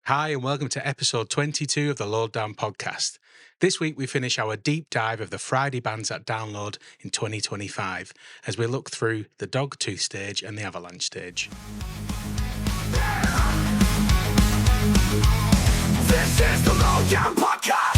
Hi, and welcome to episode 22 of the Load Down podcast. This week we finish our deep dive of the Friday bands at Download in 2025 as we look through the Dogtooth stage and the Avalanche stage. This is the Load Down podcast.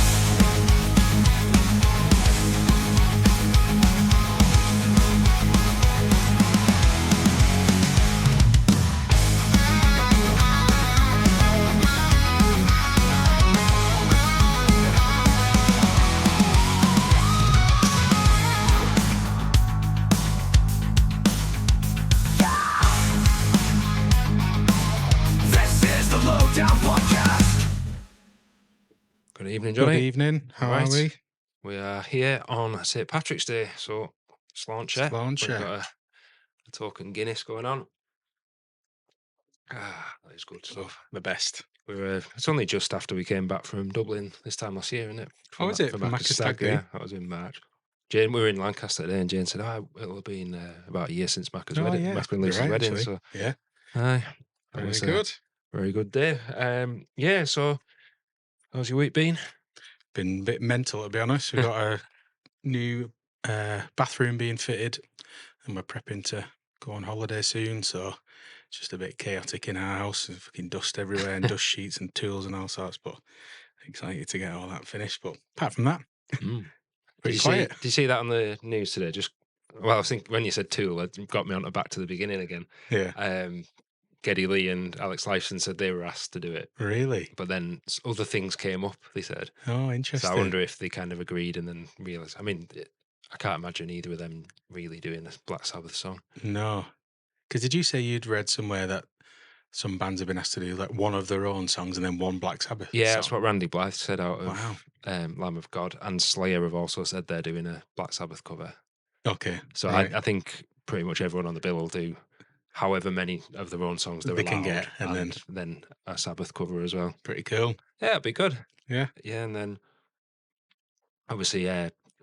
Good evening, Johnny. Good evening. How are we? We are here on St. Patrick's Day, so Sláinte. Sláinte. We've got a token Guinness going on. That is good stuff. The best. It's only just after we came back from Dublin this time last year, isn't it? Is it? From From Macca's Stag Do? Yeah, that was in March. Jane, we were in Lancaster today, and Jane said, it'll have been about a year since Macca's wedding. Yeah. Macca's and Lucy's You're right, wedding, actually. so Yeah. that Very was good. very good day. So how's your week been? Been a bit mental, to be honest. We've got a new bathroom being fitted and we're prepping to go on holiday soon, so it's just a bit chaotic in our house. There's fucking dust everywhere and dust sheets and tools and all sorts, but excited to get all that finished. But apart from that, pretty quiet. Did you see that on the news today? I think when you said tool, it got me on to back to the beginning again. Yeah. Geddy Lee and Alex Lifeson said they were asked to do it, Really? but then other things came up, they said. Oh, interesting. So I wonder if they kind of agreed and then realised. I mean, I can't imagine either of them really doing a Black Sabbath song. No. Because did you say you'd read somewhere that some bands have been asked to do like one of their own songs and then one Black Sabbath Yeah, song? that's what Randy Blythe said out of Wow. Lamb of God. And Slayer have also said they're doing a Black Sabbath cover. Okay. So right. I think pretty much everyone on the bill will do however many of their own songs They can allowed, get, and then a Sabbath cover as well. Pretty cool. Yeah, it'd be good. Yeah. Yeah, and then obviously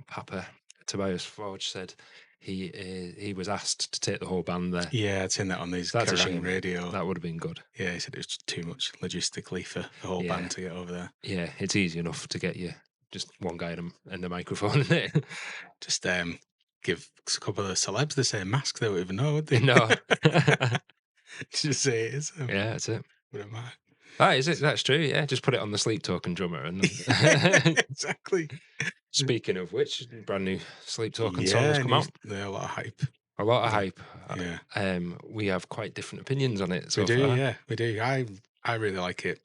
Papa Tobias Forge said he was asked to take the whole band there. Yeah, I'd seen that on these That's a Kerrang shame. radio. That would have been good. Yeah, he said it was just too much logistically for the whole Yeah. band to get over there. Yeah, it's easy enough to get you just one guy and the microphone in it. Just give a couple of celebs the same mask, they wouldn't even know, would they? No. Just say it is. Yeah, that's it. Wouldn't matter. Is it? That's true. Yeah, just put it on the Sleep Token drummer. And Exactly. Speaking of which, brand new Sleep Token song has come out. They're a lot of hype. A lot of hype. Yeah. We have quite different opinions on it. So We do, far. yeah, we do. I really like it.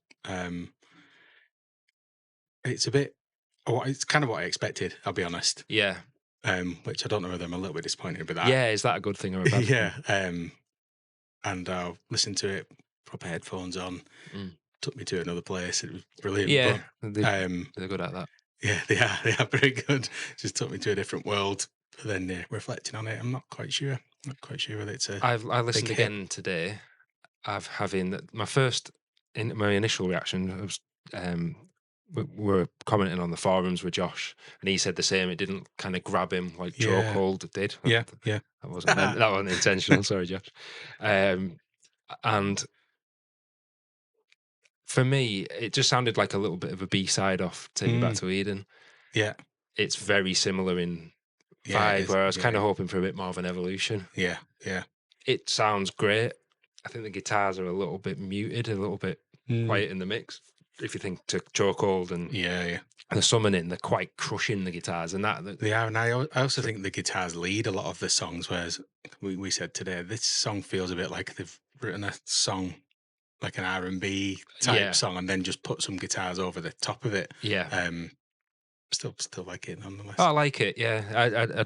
It's a bit. It's kind of what I expected. I'll be honest. Yeah. Which I don't know whether I'm a little bit disappointed with that. Yeah, is that a good thing or a bad thing? Yeah. And I'll listen to it, proper headphones on. Took me to another place. It was brilliant. Yeah, but, they're good at that. Yeah, they are very good. Just took me to a different world. But then reflecting on it, I'm not quite sure. Not quite sure whether it's a. I listened big again today. My initial reaction was we were commenting on the forums with Josh, and he said the same. It didn't kind of grab him like Chokehold did. Yeah. That wasn't intentional. Sorry, Josh. And for me, it just sounded like a little bit of a B-side off Take Me Back to Eden. Yeah. It's very similar in vibe, where I was kind of hoping for a bit more of an evolution. Yeah. It sounds great. I think the guitars are a little bit muted, a little bit quiet in the mix. If you think to Chokehold and the Summoning, they're quite crushing the guitars, and that they are. And I also think the guitars lead a lot of the songs. Whereas we said today, this song feels a bit like they've written a song like an R&B type song, and then just put some guitars over the top of it. Yeah. Still like it nonetheless. I like it. Yeah. I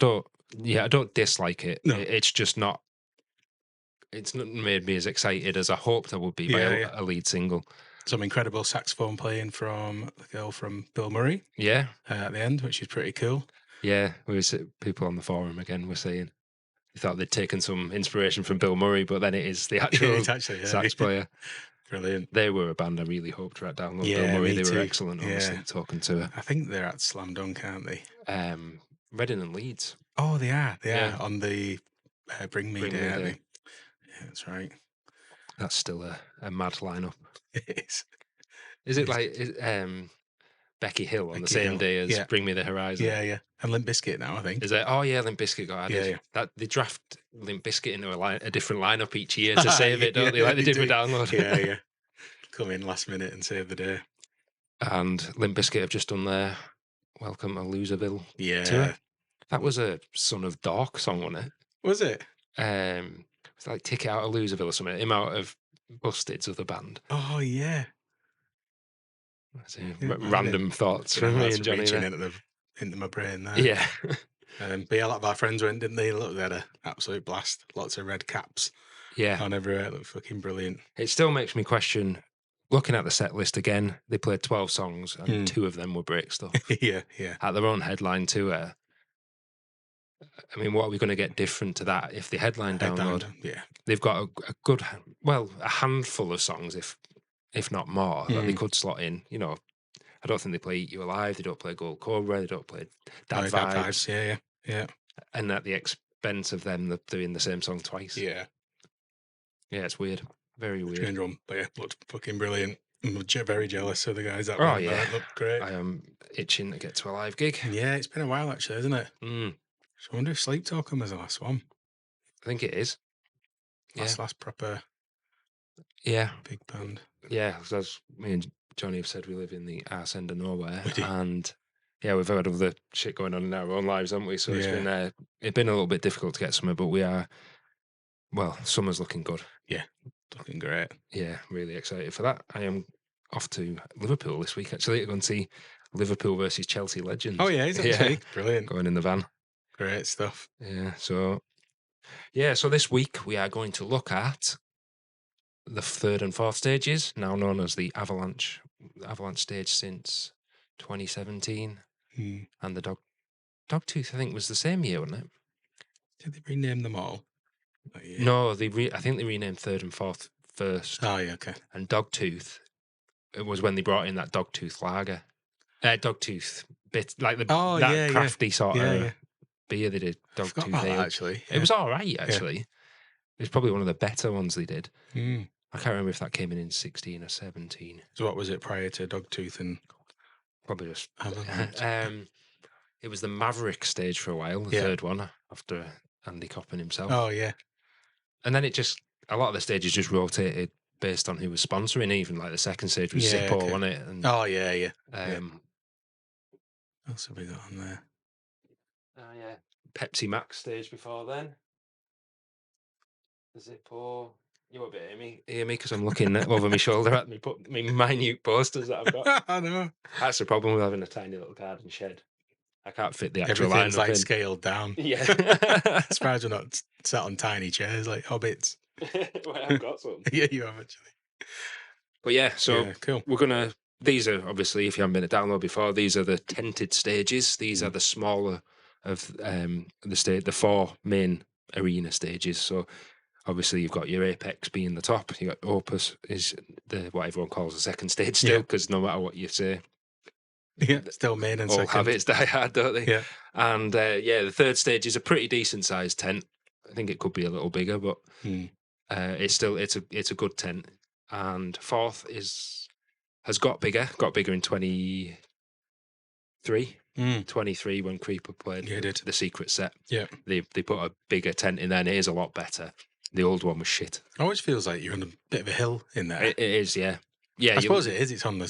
don't dislike it. No. It's just not. It's not made me as excited as I hoped I would be by a lead single. Some incredible saxophone playing from the girl from Bill Murray. Yeah. At the end, which is pretty cool. Yeah. People on the forum again were saying they thought they'd taken some inspiration from Bill Murray, but then it is the actual sax player. Brilliant. They were a band I really hoped to download. Yeah, Bill Murray, they too. were excellent, obviously, talking to her. I think they're at Slam Dunk, aren't they? Reading and Leeds. Oh, they are. They Yeah. are on the Bring Me Day, aren't they? Yeah, that's right. That's still a mad lineup. It is. Is it like Becky Hill on the same day as Bring Me the Horizon? Yeah. And Limp Bizkit now, I think. Is it? Oh yeah, Limp Bizkit got added. Yeah. That they draft Limp Bizkit into a different lineup each year to save it, don't they? Like they did with Download. Yeah. Come in last minute and save the day. And Limp Bizkit have just done their Welcome to Loserville tour. That was a Son of Dark song, wasn't it? Was it? It's like Ticket Out of Loserville or something. Him out of Busted's other band. Oh yeah. Random thoughts from me and Johnny into my brain there. Yeah. But yeah, a lot of our friends went, didn't they? Look, they had an absolute blast. Lots of red caps. Yeah. On everywhere. It looked fucking brilliant. It still makes me question, looking at the set list again, they played 12 songs and 2 of them were break stuff. Yeah. At their own headline tour. I mean, what are we going to get different to that if the headline Download? Yeah. They've got a handful of songs, if not more, that they could slot in. You know, I don't think they play Eat You Alive, they don't play Gold Cobra, they don't play Dad Vibes. Yeah. And at the expense of them doing the same song twice. Yeah. Yeah, it's weird. Very weird. Strange one, but yeah, looked fucking brilliant. I'm very jealous of the guys that went. Yeah. That looked great. I am itching to get to a live gig. Yeah, it's been a while actually, isn't it? So I wonder if Sleep Token was the last one. I think it is. Last proper big band. Yeah, as me and Johnny have said, we live in the arse end of nowhere. And yeah, we've had other shit going on in our own lives, haven't we? So it's been a little bit difficult to get somewhere, but we are, well, summer's looking good. Yeah, looking great. Yeah, really excited for that. I am off to Liverpool this week, actually, to go and see Liverpool versus Chelsea Legends. Oh yeah, he's actually brilliant. Going in the van. Great stuff. Yeah, so this week we are going to look at the 3rd and 4th stages, now known as the Avalanche stage since 2017. And the Dogtooth, I think, was the same year, wasn't it? Did they rename them all? No, I think they renamed 3rd and 4th first. Oh yeah, okay. And Dogtooth, it was when they brought in that Dogtooth lager. Dogtooth bit, like crafty sort of beer they did. Dogtooth ale. Actually. It was all right, actually. It was probably one of the better ones they did. I can't remember if that came in 16 or 17. So what was it prior to Dogtooth and... Probably just... it was the Maverick stage for a while, the 3rd one, after Andy Coppin himself. Oh, yeah. And then a lot of the stages just rotated based on who was sponsoring, even like the 2nd stage was Zippo, wasn't it? And, oh, yeah. What else have we got on there? Oh, yeah. Pepsi Max stage before then. Zippo. You won't be able to hear me because I'm looking over my shoulder at me minute posters that I've got. I know. That's the problem with having a tiny little garden shed. I can't fit the actual Everything's line like scaled down. Yeah. Surprised we're not sat on tiny chairs like hobbits. Well, I've got some. Yeah, you have actually. But yeah, so cool. We're going to... These are, obviously, if you haven't been at Download before, these are the tented stages. These are the smaller of the 4 main arena stages. So obviously you've got your Apex being the top. You got Opus is what everyone calls the 2nd stage still, because no matter what you say, still main and all second. habits die hard, don't they? Yeah. And the 3rd stage is a pretty decent sized tent. I think it could be a little bigger, but it's a good tent. And 4th has got bigger in 23. 23 when Creeper played the secret set. Yeah. They put a bigger tent in there and it is a lot better. The old one was shit. It always feels like you're on a bit of a hill in there. It is, yeah. Yeah, I suppose it is. It's on the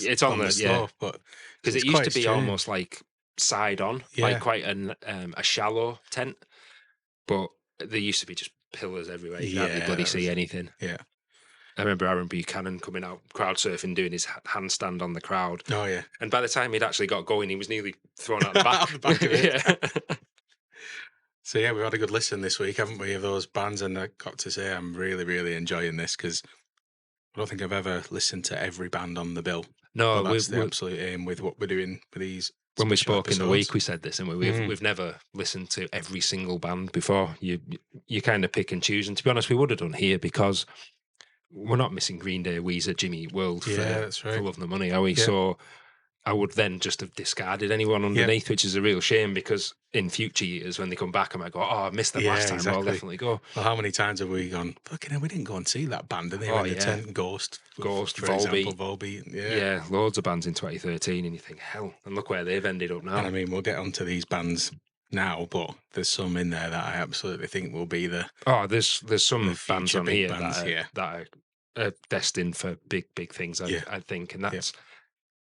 slope, but because it used to be almost like side on, like quite a shallow tent. But there used to be just pillars everywhere. You can't really bloody see anything. Yeah. I remember Aaron Buchanan coming out crowd surfing, doing his handstand on the crowd. Oh yeah. And by the time he'd actually got going, he was nearly thrown out the back. Out the back of it. So yeah, we've had a good listen this week, haven't we, of those bands? And I got to say, I'm really, really enjoying this because I don't think I've ever listened to every band on the bill. No, that's the absolute aim with what we're doing for these. When we spoke in the week, we said this, and we've never listened to every single band before. You kind of pick and choose, and to be honest, we would have done here because we're not missing Green Day, Weezer, Jimmy Eat World for Love and the Money, are we? Yeah. So I would then just have discarded anyone underneath, which is a real shame because in future years when they come back, I might go, oh, I missed them last time. Exactly. Well, I'll definitely go. Well, how many times have we gone, fucking hell, we didn't go and see that band, did they? Oh, in the tent, Ghost, for Volbeat. example, Volbeat. Yeah, loads of bands in 2013, and you think, hell, and look where they've ended up now. And I mean, we'll get onto these bands now, but there's some in there that I absolutely think will be the... Oh, there's some bands on here that are destined for big things, I think, and that's...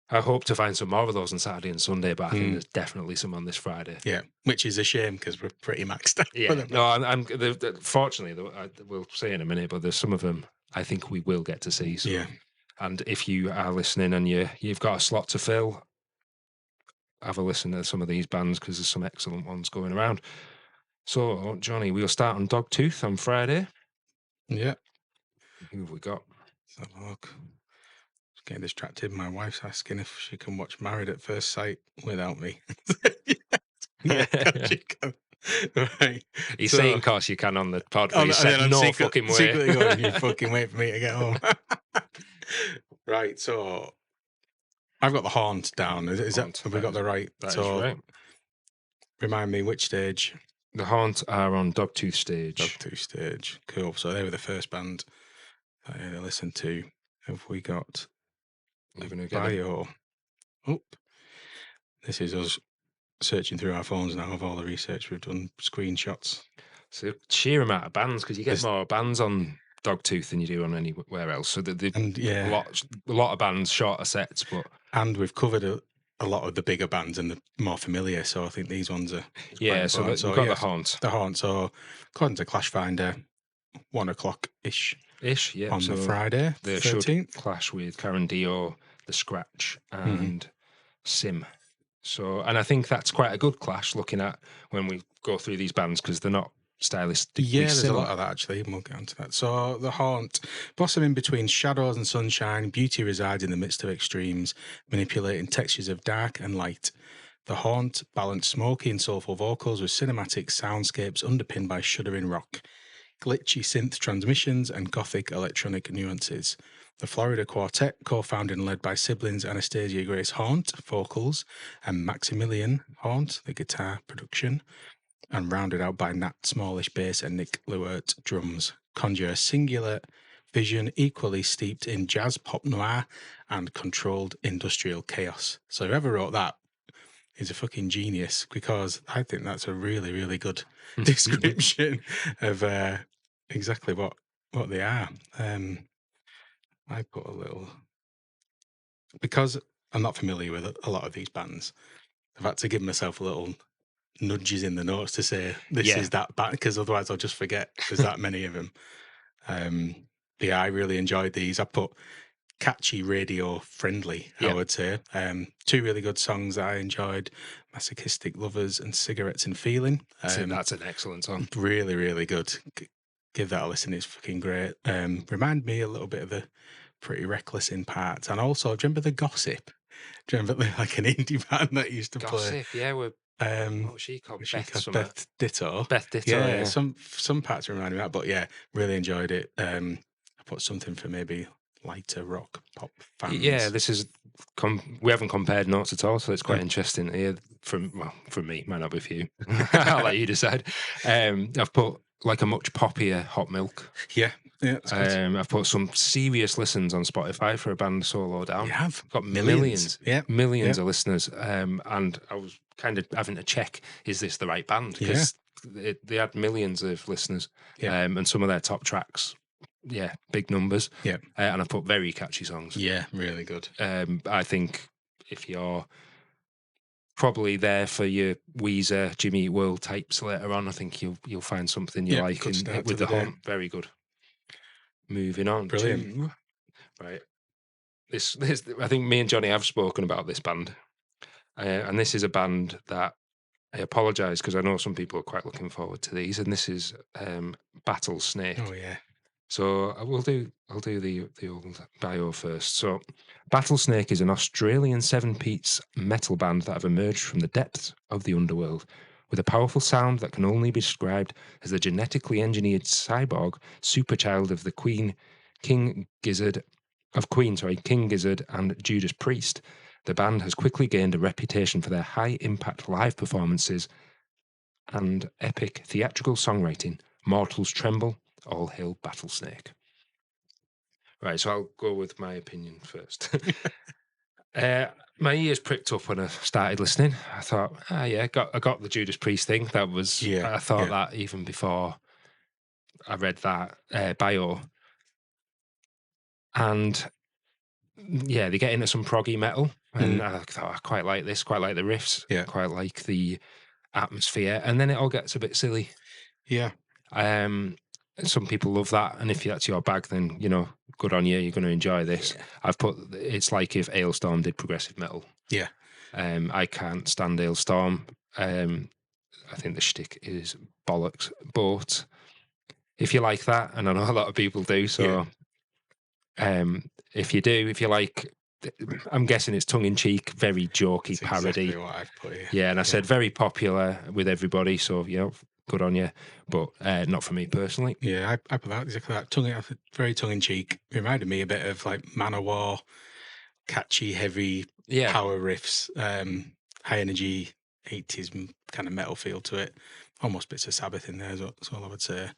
I hope to find some more of those on Saturday and Sunday, but I think there's definitely some on this Friday. Yeah, which is a shame because we're pretty maxed out. Yeah, no, fortunately, we'll say in a minute, but there's some of them I think we will get to see. So. Yeah, and if you are listening and you've got a slot to fill, have a listen to some of these bands because there's some excellent ones going around. So, Johnny, we'll start on Dogtooth on Friday. Yeah. Who have we got? Let's have a look. Getting distracted. My wife's asking if she can watch Married at First Sight without me. Yeah, she can. Right. He's saying, "Of course you can" on the pod. He said, "No fucking way." Secretly going, "You fucking wait for me to get home." Right. So I've got the Haunt down. Is that? Have we got the right? That is right. Remind me which stage. The Haunt are on Dogtooth stage. Dogtooth stage. Cool. So they were the first band that I listened to. Have we got? Bio. Oh, this is us searching through our phones now of all the research we've done, screenshots. So sheer amount of bands because you get more bands on Dogtooth than you do on anywhere else. So a lot of bands, shorter sets, and we've covered a lot of the bigger bands and the more familiar. So I think these ones are So we've got the Haunt. The Haunt. So according to Clash Finder, 1 o'clock ish. Yeah. On the Friday, they 13th. Should clash with Karen Dio, The Scratch, and Sim. So, and I think that's quite a good clash looking at when we go through these bands because they're not stylistically there's similar. A lot of that actually, and we'll get onto that. So the Haunt, blossoming between shadows and sunshine, beauty resides in the midst of extremes, manipulating textures of dark and light. The Haunt balanced smoky and soulful vocals with cinematic soundscapes underpinned by shuddering rock, glitchy synth transmissions, and gothic electronic nuances. The Florida Quartet, co-founded and led by siblings Anastasia Grace Haunt, vocals, and Maximilian Haunt, the guitar production, and rounded out by Nat Smallish bass and Nick Lewert drums, conjure a singular vision equally steeped in jazz, pop noir, and controlled industrial chaos. So whoever wrote that is a fucking genius because I think that's a really, really good description of exactly what they are. I put a little... Because I'm not familiar with a lot of these bands, I've had to give myself a little nudges in the notes to say this is that band, because otherwise I'll just forget there's that many of them. I really enjoyed these. I put catchy, radio friendly, I would say. 2 really good songs that I enjoyed, Masochistic Lovers and Cigarettes and Feeling. That's an excellent song. Really, really good. Give that a listen, it's fucking great. Remind me a little bit of the Pretty Reckless in parts. And also, do you remember the Gossip? Do you remember like an indie band that used to play? Gossip, yeah. What was she called? Beth Ditto. Beth Ditto, yeah. Some parts remind me of that, but yeah, really enjoyed it. I put something for maybe lighter rock pop fans. Yeah, this is... we haven't compared notes at all, so it's quite interesting to hear from me, might not be for you. I'll let you decide. I've put like a much poppier Hot Milk. Yeah. I've put some serious listens on Spotify for a band so low down. You have got millions of listeners. And I was kind of having to check: is this the right band? Because they had millions of listeners. And some of their top tracks, big numbers. And I put very catchy songs. Yeah, really good. I think if you're probably there for your Weezer, Jimmy Eat World types later on, I think you'll find something you like with the Haunt. Very good. Moving on. Brilliant. Right. This I think me and Johnny have spoken about this band. And this is a band that I apologise because I know some people are quite looking forward to these, and this is Battle Snake. Oh yeah. So I'll do the old bio first. So Battle Snake is an Australian 7-piece metal band that have emerged from the depths of the underworld with a powerful sound that can only be described as the genetically engineered cyborg superchild of the King Gizzard and Judas Priest. The band has quickly gained a reputation for their high-impact live performances and epic theatrical songwriting. Mortals tremble, all hail Battlesnake. Right, so I'll go with my opinion first. My ears pricked up when I started listening. I thought, I got the Judas Priest thing. That was, I thought that even before I read that bio. And yeah, they get into some proggy metal, and I thought I quite like this, quite like the riffs, quite like the atmosphere, and then it all gets a bit silly. Yeah. Some people love that, and if that's your bag, then good on you. You're going to enjoy this. Yeah. It's like if Ailstorm did progressive metal. Yeah. I can't stand Ailstorm. I think the shtick is bollocks, but if you like that, and I know a lot of people do, so if you like, I'm guessing it's tongue in cheek, very jokey That's parody. Exactly what I've put here. Yeah, and I said very popular with everybody, so good on you, but not for me personally. Yeah, I put that exactly that. Very tongue in cheek. Reminded me a bit of like Manowar, catchy, heavy power riffs, high energy 80s kind of metal feel to it. Almost bits of Sabbath in there, that's all I would say.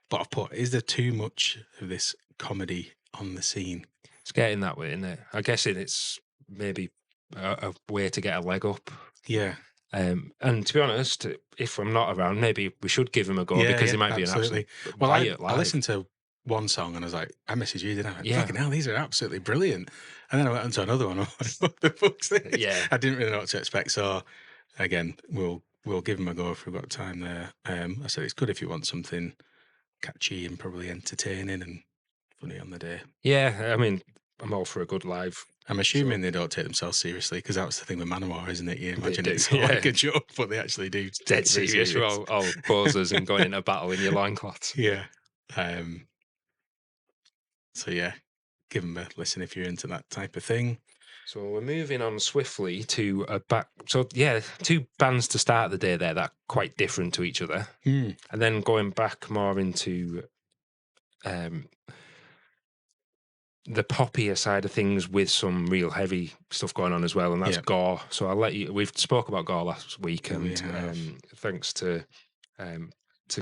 But I've put, is there too much of this comedy on the scene? It's getting that way, isn't it? I guess it's maybe a way to get a leg up. Yeah. And to be honest, if I'm not around, maybe we should give him a go because it might be an absolute riot live. I listened to one song and I was like, I messaged you, didn't I? Fucking hell, these are absolutely brilliant. And then I went on to another one. I was like, what the fuck's this? Yeah. I didn't really know what to expect. So again, we'll give him a go if we've got time there. I said it's good if you want something catchy and probably entertaining and funny on the day. Yeah, I mean, I'm all for a good live. I'm assuming they don't take themselves seriously because that was the thing with Manowar, isn't it? You imagine it's like a joke, but they actually do. Dead serious. You're all posers and going into battle in your loincloths. Yeah. So yeah, give them a listen if you're into that type of thing. So we're moving on swiftly to two bands to start the day there that are quite different to each other, and then going back more into the poppier side of things with some real heavy stuff going on as well, and that's Gore. So I'll let you. We've spoke about Gore last week, and thanks to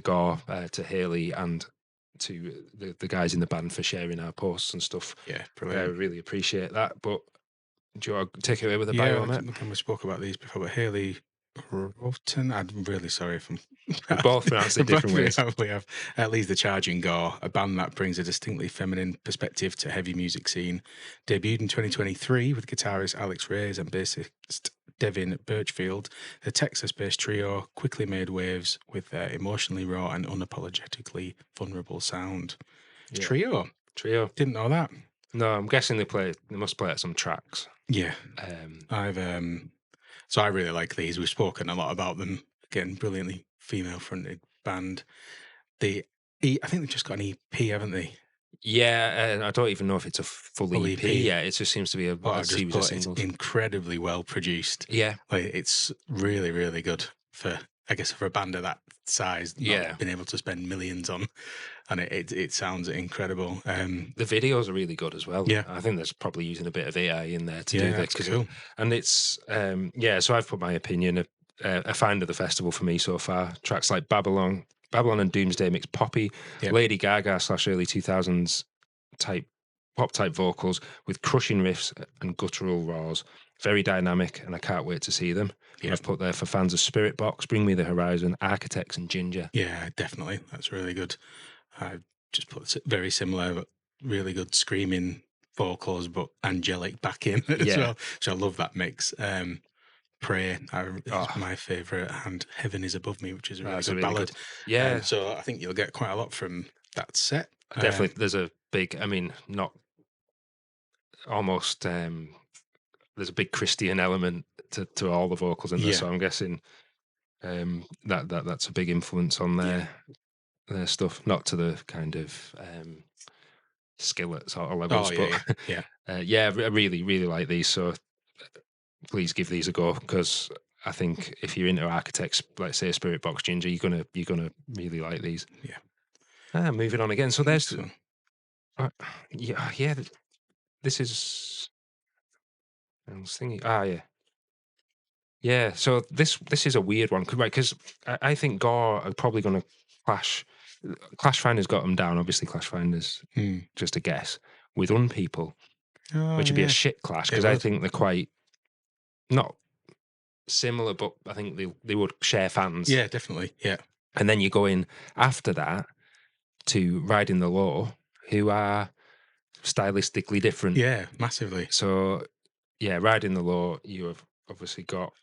Gore, to Haley, and to the guys in the band for sharing our posts and stuff. Yeah, brilliant. I really appreciate that. But do you want to take it away with the bio on it? We spoke about these before, but Haley Roten, I'm really sorry if I'm... We both pronounce it different ways. We have leads the charge in Gore, a band that brings a distinctly feminine perspective to heavy music scene. Debuted in 2023 with guitarist Alex Reyes and bassist Devin Birchfield, the Texas-based trio quickly made waves with their emotionally raw and unapologetically vulnerable sound. Yeah. Trio. Didn't know that. No, I'm guessing they must play at some tracks. Yeah. So I really like these. We've spoken a lot about them. Again, brilliantly female-fronted band. I think they've just got an EP, haven't they? Yeah, I don't even know if it's a full EP. Yeah, it just seems to be a series of singles. It's incredibly well produced. Yeah, like it's really, really good for a band of that size. Not been able to spend millions on, and it sounds incredible. The videos are really good as well. Yeah, I think there's probably using a bit of AI in there to do that. Cool. And it's so I've put my opinion a find of the festival for me so far. Tracks like Babylon and Doomsday mix poppy, Lady Gaga / early 2000s pop type vocals with crushing riffs and guttural roars. Very dynamic, and I can't wait to see them. Yeah. I've put there for fans of Spirit Box, Bring Me the Horizon, Architects, and Ginger. Yeah, definitely. That's really good. I just put very similar, but really good screaming vocals, but angelic backing as well. So I love that mix. Pray is my favourite, and Heaven is Above Me, which is a really good ballad. Yeah. So I think you'll get quite a lot from that set. Definitely. There's a big, there's a big Christian element to all the vocals in there. So I'm guessing that's a big influence on their stuff, not to the kind of Skillet sort of levels, but I really, really like these. So please give these a go, because I think if you're into Architects, let's say Spirit Box, Ginger, you're gonna really like these. Yeah. Moving on again. So there's this is I was thinking, yeah. So this is a weird one, right? Because I think Gore are probably going to clash. Clash Finders got them down. Obviously, Clash Finders, just a guess, with Unpeople, which would be a shit clash because I think they're quite not similar, but I think they would share fans. Yeah, definitely. Yeah. And then you go in after that to Riding the Law, who are stylistically different. Yeah, massively. So, yeah, Riding the Law, you have obviously got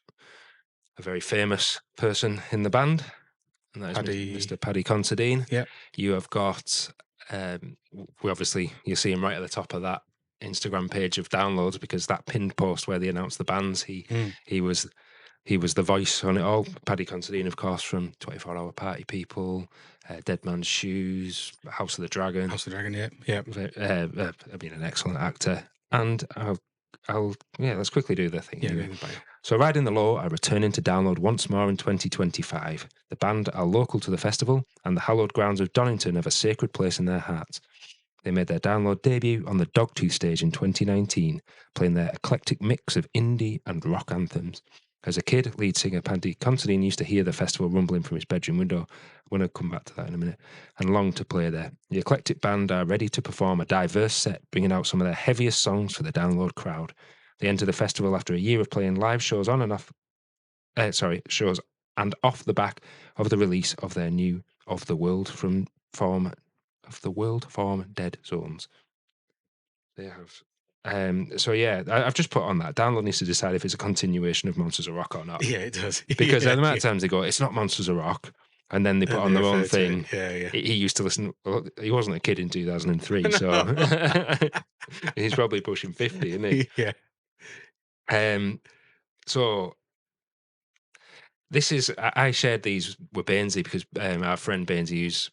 a very famous person in the band, and that is Mr. Paddy Considine. Yeah. You have got, you see him right at the top of that Instagram page of downloads because that pinned post where they announced the bands, he was the voice on it all. Paddy Considine, of course, from 24 Hour Party People, Dead Man's Shoes, House of the Dragon. Yeah. Being an excellent actor. And let's quickly do the thing. Yeah, so Riding the Law are returning to download once more in 2025. The band are local to the festival, and the hallowed grounds of Donington have a sacred place in their hearts. They made their download debut on the Dogtooth stage in 2019, playing their eclectic mix of indie and rock anthems. As a kid, lead singer Paddy Considine used to hear the festival rumbling from his bedroom window. I'm going to come back to that in a minute. And longed to play there. The eclectic band are ready to perform a diverse set, bringing out some of their heaviest songs for the download crowd. They enter the festival after a year of playing live shows on and off. Shows and off the back of the release of their new Of the World form Dead Zones. They have. So yeah, I've just put on that. Download needs to decide if it's a continuation of Monsters of Rock or not. Yeah, it does. Because the amount of times they go, it's not Monsters of Rock, and then they put on their own thing. Yeah. He used to listen. Well, he wasn't a kid in 2003, so he's probably pushing 50, isn't he? Yeah. So this is. I shared these with Bainsy because our friend Bainsy, who's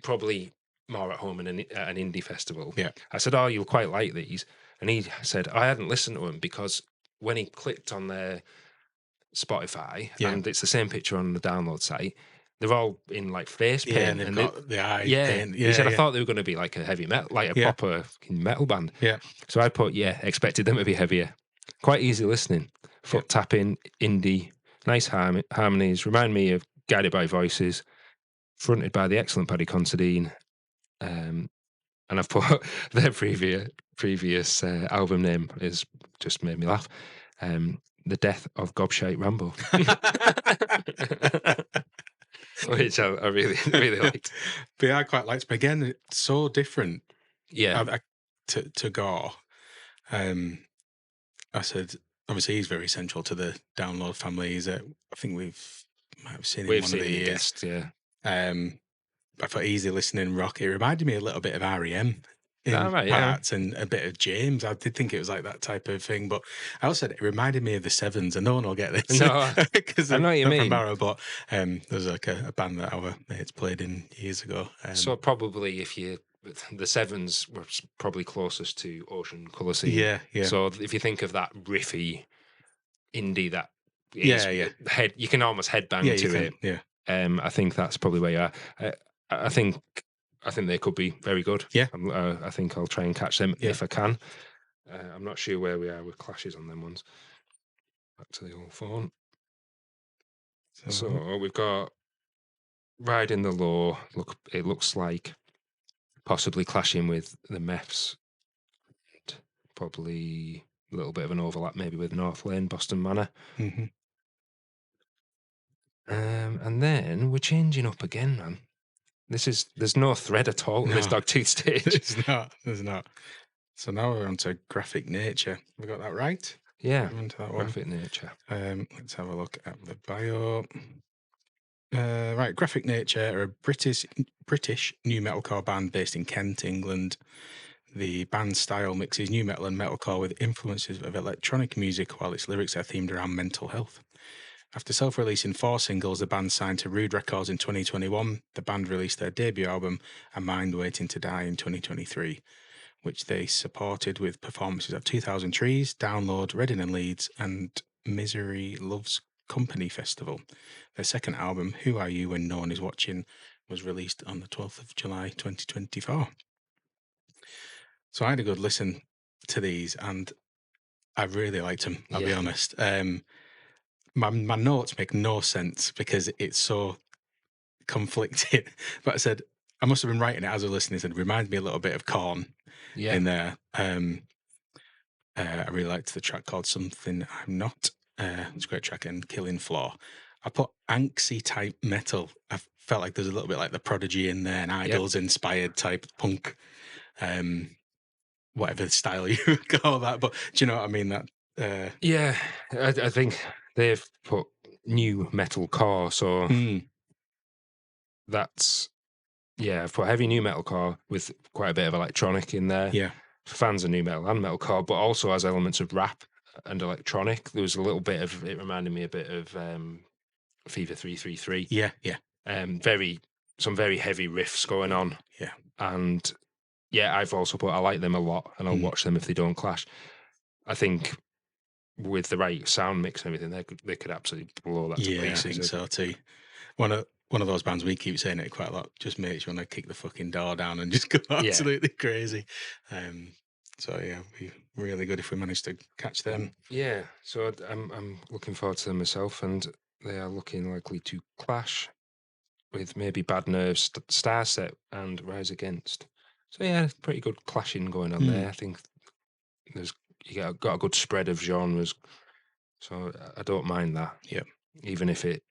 probably more at home at an indie festival. Yeah. I said, "Oh, you'll quite like these." And he said, I hadn't listened to them because when he clicked on their Spotify, and it's the same picture on the download site, they're all in like face paint. Yeah, and they've got the eye paint. He said, I thought they were going to be like a heavy metal, like a proper metal band. Yeah. So I put, expected them to be heavier. Quite easy listening. Foot tapping, indie, nice harmonies, remind me of Guided by Voices, fronted by the excellent Paddy Considine. And I've put their previous album name is just made me laugh. The Death of Gobshite Rambo. Which I really, really liked. But I quite liked, but again, it's so different. Yeah. To Gore. I said, obviously, he's very central to the download family. I think might have seen him one of the years. Guest, yeah. I thought easy listening rock. It reminded me a little bit of REM in parts and a bit of James. I did think it was like that type of thing, but I also said it reminded me of the Sevens, and no one will get this. No, because I know what you mean. From Barrow, but there's like a band that our mates played in years ago. So probably the Sevens were probably closest to Ocean Colour Scene. Yeah. So if you think of that riffy indie, that is you can almost headbang to it. Yeah. I think that's probably where you are. I think they could be very good. Yeah. I think I'll try and catch them if I can. I'm not sure where we are with clashes on them ones. Back to the old phone. So we've got Riding the Law. It looks like possibly clashing with the Meths. Probably a little bit of an overlap maybe with North Lane, Boston Manor. Mm-hmm. And then we're changing up again, man. There's no thread at all in this Dogtooth stage. There's not. So now we're on to Graphic Nature. We got that right? Yeah. That Graphic Nature. Let's have a look at the bio. Right, Graphic Nature are a British new metalcore band based in Kent, England. The band's style mixes new metal and metalcore with influences of electronic music, while its lyrics are themed around mental health. After self-releasing 4 singles, the band signed to Rude Records in 2021. The band released their debut album, A Mind Waiting to Die, in 2023, which they supported with performances at 2000 Trees, Download, Reading and Leeds, and Misery Loves Company Festival. Their second album, Who Are You When No One Is Watching, was released on the 12th of July 2024. So I had a good listen to these, and I really liked them. I'll be Yeah. honest. My notes make no sense because it's so conflicted. But I said I must have been writing it as I was listening. It reminds me a little bit of Korn Yeah. in there. I really liked the track called "Something I'm Not." It's a great track, and "Killing Floor." I put angsty type metal. I felt like there's a little bit like the Prodigy in there, and Idols inspired type punk. Whatever style you would call that, but do you know what I mean? That Yeah, I think they've put new metal core, so that's I've put heavy new metal core with quite a bit of electronic in there. yeah, Fans of new metal and metal core, but also has elements of rap and electronic. There was a little bit of it reminded me a bit of Fever 333. yeah. Some very heavy riffs going on. Yeah. And yeah, I've also put I like them a lot, and I'll watch them if they don't clash. I think with the right sound mix and everything, they could absolutely blow that to pieces. I think so too. One of those bands we keep saying it quite a lot. Just makes you want to kick the fucking door down and just go absolutely crazy. So yeah, it'd be really good if we managed to catch them. Yeah, so I'm looking forward to them myself, and they are looking likely to clash with maybe Bad Nerves, Starset, and Rise Against. So yeah, pretty good clashing going on there. I think got a good spread of genres, so I don't mind that. Yeah, even if it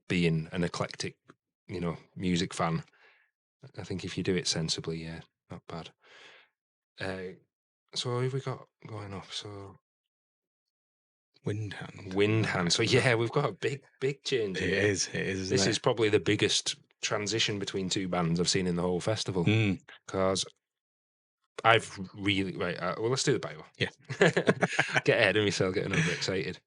being an eclectic, music fan, I think if you do it sensibly, yeah, not bad. So who have we got going off? So Windhand. So yeah, we've got a big change. It is. This is probably the biggest transition between two bands I've seen in the whole festival, because I've really well, let's do the Bible. Yeah, get ahead of myself, getting overexcited.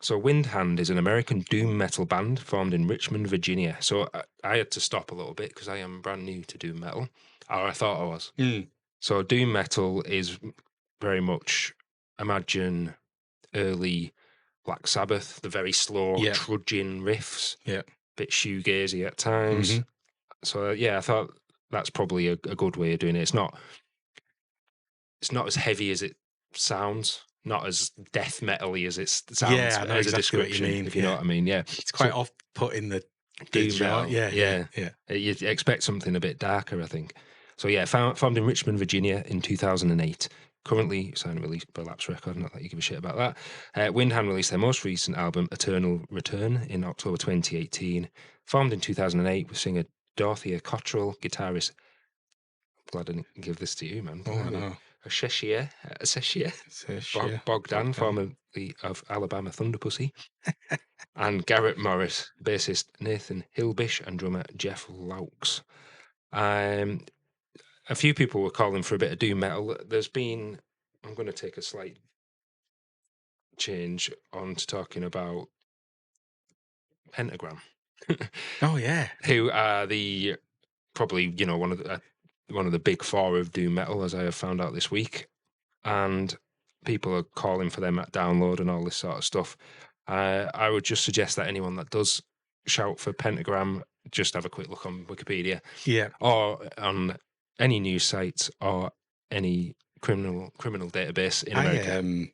So Windhand is an American doom metal band formed in Richmond, Virginia. So I had to stop a little bit because I am brand new to doom metal, or I thought I was. So doom metal is very much, imagine, early Black Sabbath, the very slow, trudging riffs, bit shoegazy at times. So yeah, I thought that's probably a good way of doing it. It's not as heavy as it sounds, not as death metal-y as it sounds. Yeah, I know as exactly a description, what you mean. if you know what I mean. Yeah, it's quite off-putting the doom metal. Yeah. You expect something a bit darker, I think. So yeah, formed in Richmond, Virginia in 2008. Currently signed and released by Lapse Record, not that you give a shit about that. Windhand released their most recent album, Eternal Return, in October 2018. Formed in 2008 with singer Dorothea Cottrell, guitarist. I'm glad I didn't give this to you, man. Oh, I know. Seshia Bogdan, formerly of Alabama Thunderpussy, and Garrett Morris, bassist Nathan Hilbish, and drummer Jeff Laux. A few people were calling for a bit of doom metal. I'm going to take a slight change on to talking about Pentagram. Oh yeah, who are probably one of the big four of doom metal, as I have found out this week, and people are calling for them at download and all this sort of stuff. I would just suggest that anyone that does shout for Pentagram, just have a quick look on Wikipedia, or on any news sites or any criminal database in America.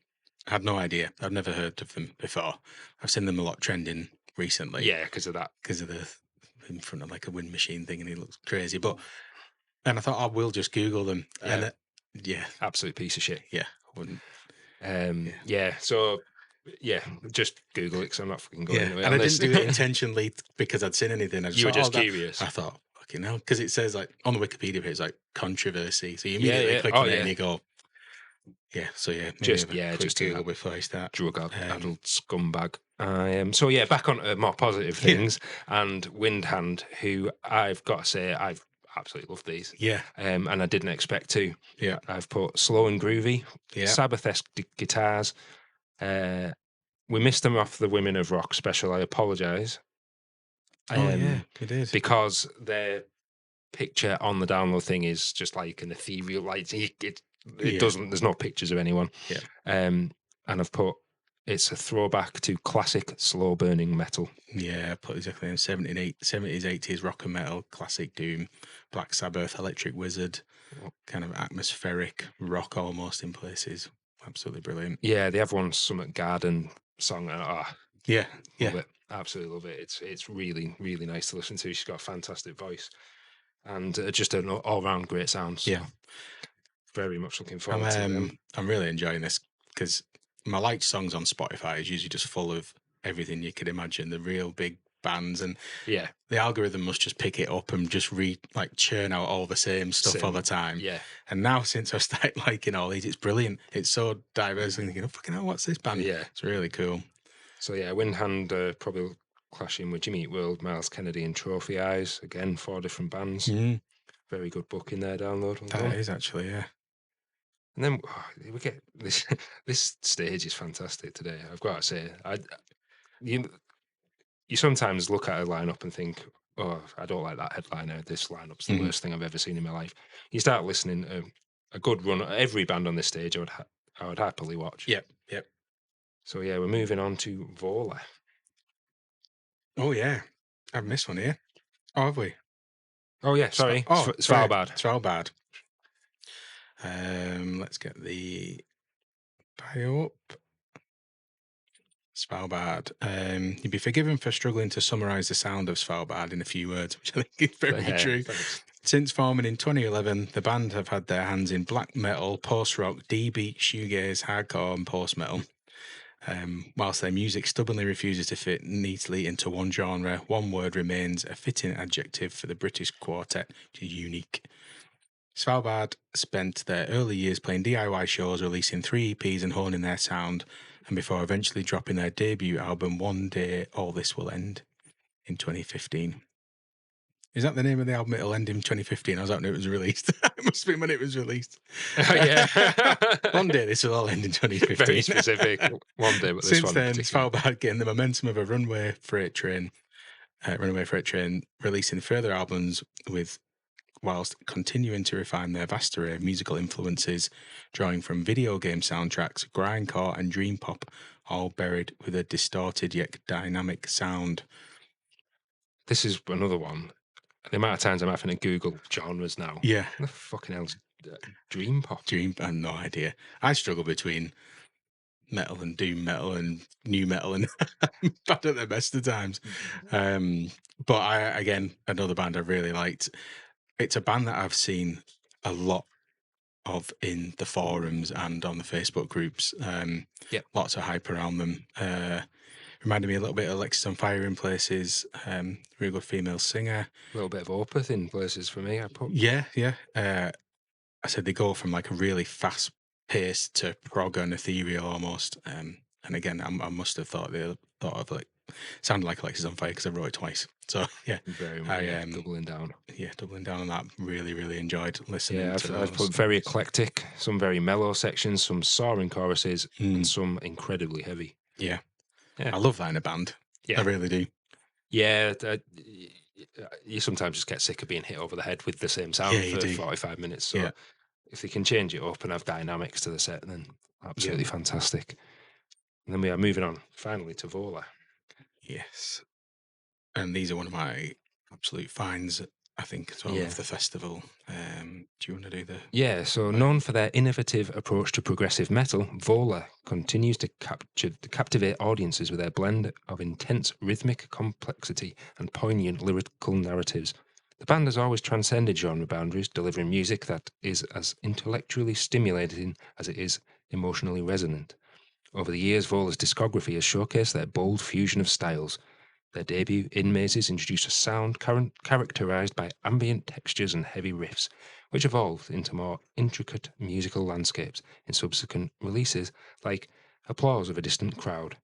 I had no idea. I've never heard of them before. I've seen them a lot trending recently. Yeah, because of that. Because of the in front of like a wind machine thing, and he looks crazy. And I thought I will just Google them. Yeah. And absolute piece of shit. Yeah, I wouldn't. So just Google it because I'm not fucking going anywhere. And I didn't do it intentionally because I'd seen anything. You were just curious. I thought, fucking hell, because it says like on the Wikipedia page, it's like controversy. So you immediately click on it and you go, just Google before I start. Drug-addled scumbag. So back on to more positive things. And Windhand, who I've got to say, I've absolutely loved these. Yeah. And I didn't expect to. Yeah. I've put slow and groovy, Sabbath-esque guitars. We missed them off the Women of Rock special. I apologise. You did. Because their picture on the download thing is just like an ethereal, like it doesn't. There's no pictures of anyone. Yeah. And I've put it's a throwback to classic slow burning metal. Yeah, I put exactly in 70s, 80s rock and metal, classic doom, Black Sabbath, Electric Wizard, kind of atmospheric rock almost in places. absolutely brilliant. Yeah, they have one Summit Garden song, and yeah, love it, absolutely love it. It's really, really nice to listen to. She's got a fantastic voice and just an all round great sound. So very much looking forward to them. I'm really enjoying this because my liked songs on Spotify is usually just full of everything you could imagine, the real big bands, and the algorithm must just pick it up and just churn out all the same stuff all the time. Yeah. And now since I've started liking all these, it's brilliant. It's so diverse and thinking, oh fucking hell, what's this band? Yeah. It's really cool. So yeah, Windhand probably clashing with Jimmy Eat World, Miles Kennedy and Trophy Eyes. Again, 4 different bands. Very good book in there, download. That is actually, yeah. And then we get this. This stage is fantastic today. I've got to say, you sometimes look at a lineup and think, "Oh, I don't like that headliner. This lineup's the worst thing I've ever seen in my life." You start listening a good run. Every band on this stage, I would happily watch. Yep. So yeah, we're moving on to Vola. Oh yeah, I've missed one here. Oh, have we? Oh yeah, sorry. Svalbard. Svalbard. Let's get the bio up. Svalbard. You'd be forgiven for struggling to summarise the sound of Svalbard in a few words, which I think is very true. Thanks. Since forming in 2011, the band have had their hands in black metal, post-rock, D-beat, shoegaze, hardcore and post-metal. Whilst their music stubbornly refuses to fit neatly into one genre, one word remains a fitting adjective for the British quartet, which is unique. Svalbard spent their early years playing DIY shows, releasing 3 EPs and honing their sound, and before eventually dropping their debut album, One Day All This Will End, in 2015. Is that the name of the album? It'll end in 2015. I was hoping it was released. It must have been when it was released. Yeah. One day this will all end in 2015. Very specific. One day, but this Since one then, Svalbard getting the momentum of a runaway freight train, releasing further albums whilst continuing to refine their vast array of musical influences, drawing from video game soundtracks, grindcore and dream pop, all buried with a distorted yet dynamic sound. This is another one. The amount of times I'm having to Google genres now. Yeah. What the fucking hell's dream pop? I have no idea. I struggle between metal and doom metal and new metal, and bad at the best of times. But again, another band I really liked. It's a band that I've seen a lot of in the forums and on the Facebook groups. Lots of hype around them. Reminded me a little bit of Alexis on Fire in places. Really good female singer. A little bit of Opeth in places for me, I put. Yeah. I said they go from like a really fast pace to prog and ethereal almost. And again, I must have thought of like sounded like Alexis on Fire because I wrote it twice. So yeah, very much doubling down. Yeah, doubling down on that. Really, really enjoyed listening. Yeah, to I've put very eclectic. Some very mellow sections, some soaring choruses, and some incredibly heavy. Yeah, I love that in a band. Yeah, I really do. Yeah, you sometimes just get sick of being hit over the head with the same sound for 45 minutes. So if they can change it up and have dynamics to the set, then absolutely fantastic. And then we are moving on finally to Vola. Yes. And these are one of my absolute finds, I think, as well, of the festival. Do you want to do the... Yeah, so known for their innovative approach to progressive metal, Vola continues to captivate audiences with their blend of intense rhythmic complexity and poignant lyrical narratives. The band has always transcended genre boundaries, delivering music that is as intellectually stimulating as it is emotionally resonant. Over the years, Vola's discography has showcased their bold fusion of styles. Their debut, In Mazes, introduced a sound characterized by ambient textures and heavy riffs, which evolved into more intricate musical landscapes in subsequent releases, like Applause of a Distant Crowd.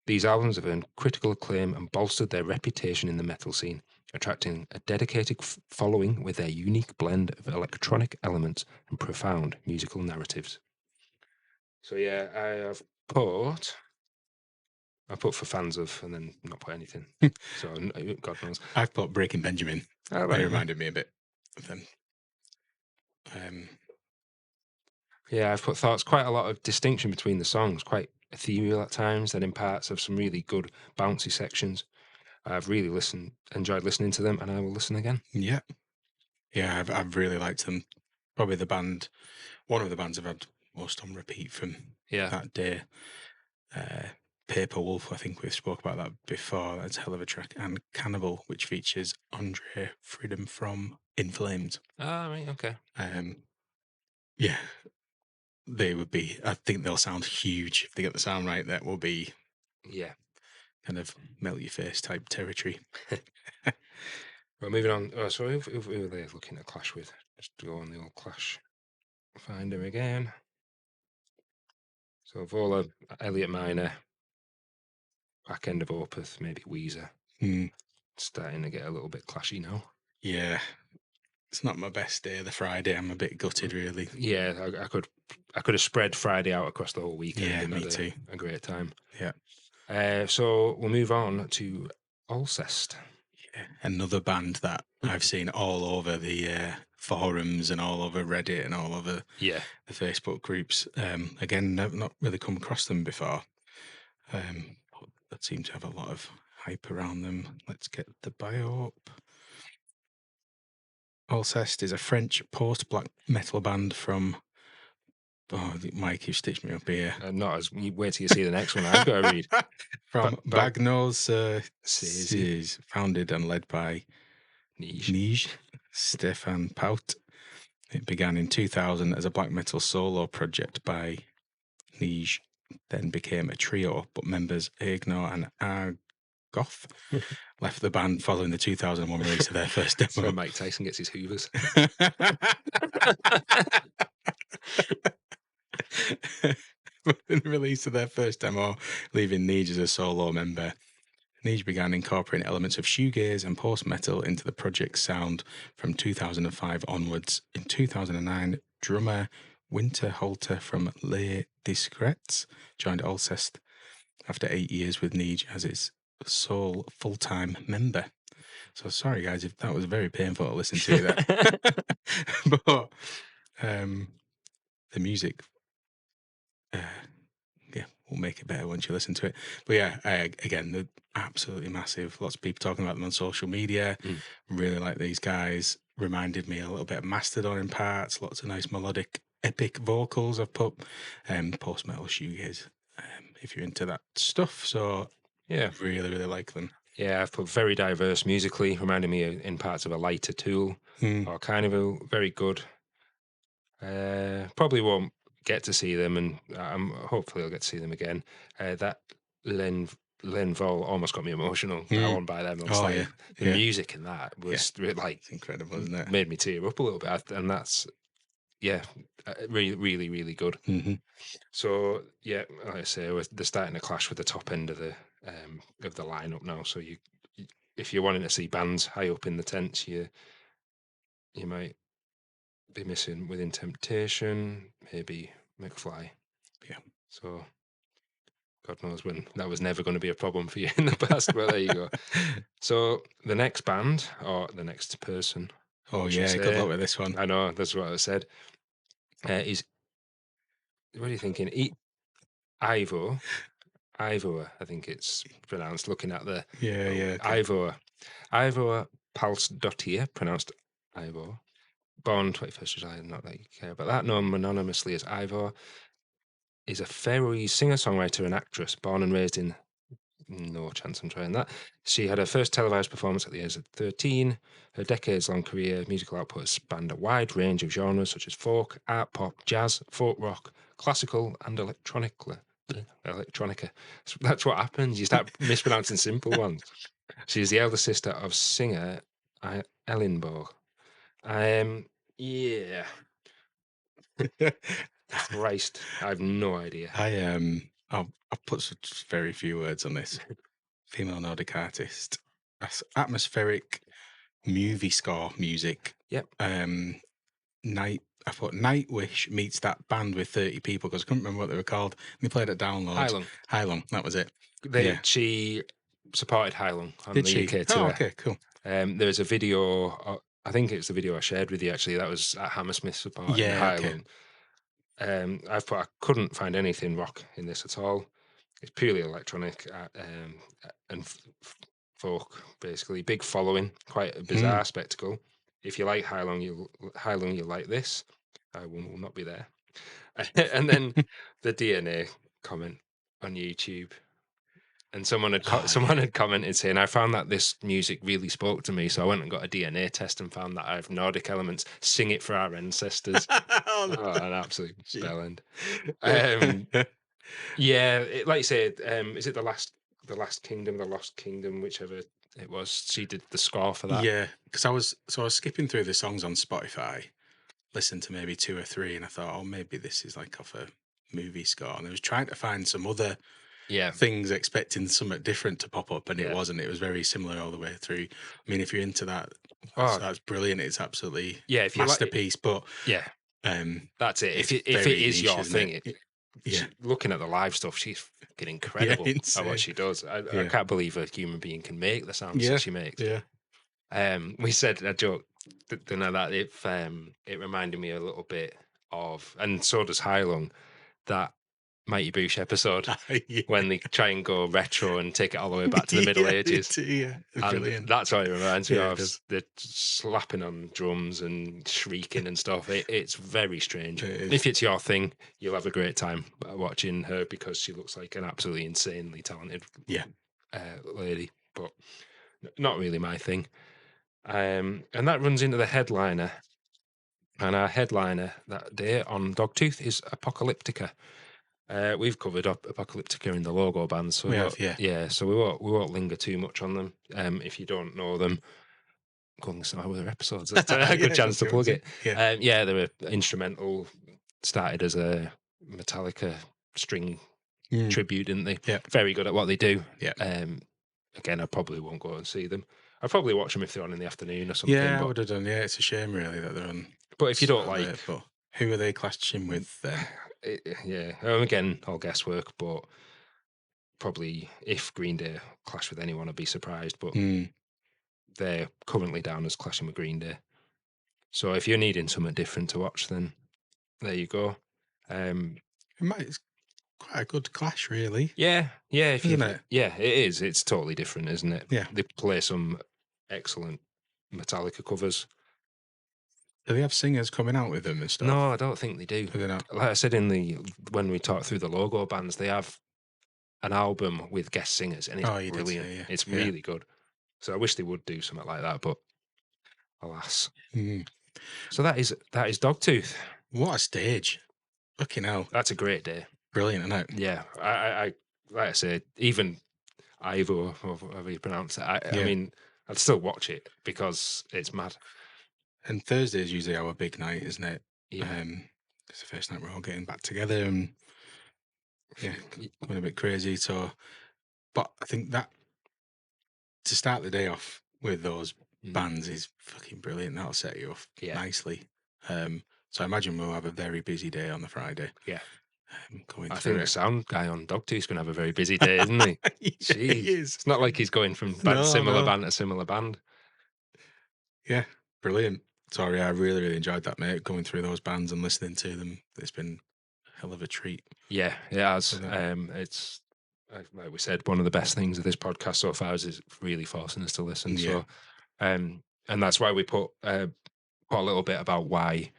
These albums have earned critical acclaim and bolstered their reputation in the metal scene, attracting a dedicated following with their unique blend of electronic elements and profound musical narratives. So yeah, I put for fans of, and then not put anything. So God knows. I've put Breaking Benjamin. Oh, right. It reminded me a bit of them. Yeah, I've put thoughts, quite a lot of distinction between the songs, quite ethereal at times, then in parts of some really good bouncy sections. I've really enjoyed listening to them, and I will listen again. Yeah, I've really liked them. Probably one of the bands I've had most on repeat from Yeah. that day. Paper Wolf, I think we've spoke about that before. That's a hell of a track. And Cannibal, which features Andre Freedom from In Flames. Ah, right, okay. Yeah, they would be. I think they'll sound huge if they get the sound right. That will be, kind of melt your face type territory. Well, moving on. Oh, so who were they looking at Clash with? Just to go on the old Clash finder again. So Vola, Elliot Minor, back end of Opeth, maybe Weezer. Starting to get a little bit clashy now. Yeah, it's not my best day. The Friday, I'm a bit gutted, really. Yeah, I could have spread Friday out across the whole weekend. Yeah, and me had too. A great time. Yeah. So we'll move on to Alcest. Yeah, another band that I've seen all over the forums and all over Reddit and all over the Facebook groups. Again, not really come across them before. But that seem to have a lot of hype around them. Let's get the bio up. Alcest is a French post-black metal band from... Oh, Mike, you stitched me up here. Not as... Wait till you see the next one I've got to read. From Bagnols, founded and led by Nige Stefan Pout. It began in 2000 as a black metal solo project by Nige, then became a trio, but members Ignor and Argoth left the band following the 2001 release of their first demo. So Mike Tyson gets his hoovers. The release of their first demo, leaving Nige as a solo member. Nige began incorporating elements of shoegaze and post-metal into the project's sound from 2005 onwards. In 2009, drummer Winter Holter from Les Discrets joined Alcest after 8 years with Nige as its sole full-time member. So sorry, guys, if that was very painful to listen to that. But the music... we'll make it better once you listen to it. But yeah, again, they're absolutely massive. Lots of people talking about them on social media. Really like these guys. Reminded me a little bit of Mastodon in parts. Lots of nice melodic, epic vocals I've put. Post-metal shoegaze, if you're into that stuff. So yeah, really, really like them. Yeah, I've put very diverse musically, reminding me in parts of a lighter Tool or Carnival. Very good. Probably won't get to see them, and hopefully I'll get to see them again. That Len Vol almost got me emotional. I won't buy them. The music in that was like it's incredible, isn't it? Made me tear up a little bit, and that's really, really, really good. So yeah, like I say, they're starting to clash with the top end of the lineup now. So you if you're wanting to see bands high up in the tents, you might be missing Within Temptation, maybe McFly. Yeah. So God knows when that was never going to be a problem for you in the past, but there you go. So the next band, or the next person. Oh yeah, good luck with this one. I know, that's what I said. Is, what are you thinking? Ivo, I think it's pronounced, looking at the... Okay. Ivo Palsdottir, pronounced Ivo. Born 21st July, not that you care about that. Known anonymously as Ivo, is a Faroese singer-songwriter and actress, born and raised in... No chance I'm trying that. She had her first televised performance at the age of 13. Her decades-long career, musical output has spanned a wide range of genres such as folk, art pop, jazz, folk rock, classical, and electronica. That's what happens. You start mispronouncing simple ones. She is the elder sister of singer Ellenborg. Yeah. Christ, I have no idea. I'll put such very few words on this. Female Nordic artist. That's atmospheric movie score music. Yep. I thought Nightwish meets that band with 30 people, because I couldn't remember what they were called. They played at Download. Hylung, that was it. She supported Hylung on Did the she? UK tour. Oh, okay, cool. There's a video, I think it's the video I shared with you actually, that was at Hammersmith supporting Hylung. Okay. I couldn't find anything rock in this at all. It's purely electronic and folk, basically. Big following, quite a bizarre spectacle. If you like Hylung, you'll like this. I will not be there. And then the DNA comment on YouTube. And someone had commented saying, I found that this music really spoke to me, so I went and got a DNA test and found that I have Nordic elements. Sing it for our ancestors. An absolute bellend. Yeah, like you said, is it the Last Kingdom, the Lost Kingdom, whichever it was? She did the score for that. Yeah, because I was skipping through the songs on Spotify, listened to maybe 2 or 3, and I thought, oh, maybe this is like off a movie score, and I was trying to find some other things, expecting something different to pop up, and it wasn't. It was very similar all the way through. I mean, if you're into that, that's brilliant. It's absolutely if you masterpiece. But that's it. If it is your thing, looking at the live stuff, she's fucking incredible at what she does. I can't believe a human being can make the sounds that she makes. We said a joke, that it reminded me a little bit of, and so does Heilung, that Mighty Boosh episode when they try and go retro and take it all the way back to the Middle Ages. And that's what it reminds me of. The slapping on drums and shrieking and stuff. It's very strange. If it's your thing, you'll have a great time watching her, because she looks like an absolutely insanely talented lady, but not really my thing. And that runs into the headliner. And our headliner that day on Dogtooth is Apocalyptica. We've covered up Apocalyptica in the logo bands, so so we won't linger too much on them. If you don't know them, go and listen to our other episodes. That's a good chance to plug it. They were instrumental. Started as a Metallica string tribute, didn't they? Very good at what they do. Again, I probably won't go and see them. I'd probably watch them if they're on in the afternoon or something. I would have done. Yeah, it's a shame really that they're on. But if you don't like, but who are they clashing with then? Again, all guesswork, but probably if Green Day clash with anyone, I'd be surprised. But they're currently down as clashing with Green Day. So if you're needing something different to watch, then there you go. It's quite a good clash, really. Isn't it? Yeah, it is. It's totally different, isn't it? Yeah, they play some excellent Metallica covers. Do they have singers coming out with them and stuff? No, I don't think they do. Do they not? Like I said when we talked through the logo bands, they have an album with guest singers, and it's brilliant. It's really good. So I wish they would do something like that, but alas. So that is Dogtooth. What a stage! Fucking hell, that's a great day. Brilliant, isn't it? Yeah, I like I said, even Ivo, or however you pronounce it. I mean, I'd still watch it because it's mad. And Thursday is usually our big night, isn't it? Yeah. It's the first night we're all getting back together and going a bit crazy. So, but I think that to start the day off with those bands is fucking brilliant. That'll set you off nicely. So I imagine we'll have a very busy day on the Friday. Yeah. I think the sound guy on Dogtooth's going to have a very busy day, isn't he? Jeez. He is. It's not like he's going from similar band to similar band. Yeah, brilliant. Sorry, I really, really enjoyed that, mate. Going through those bands and listening to them, it's been a hell of a treat. Yeah, it has. It's, like we said, one of the best things of this podcast so far is really forcing us to listen. So, and that's why we put a little bit about why,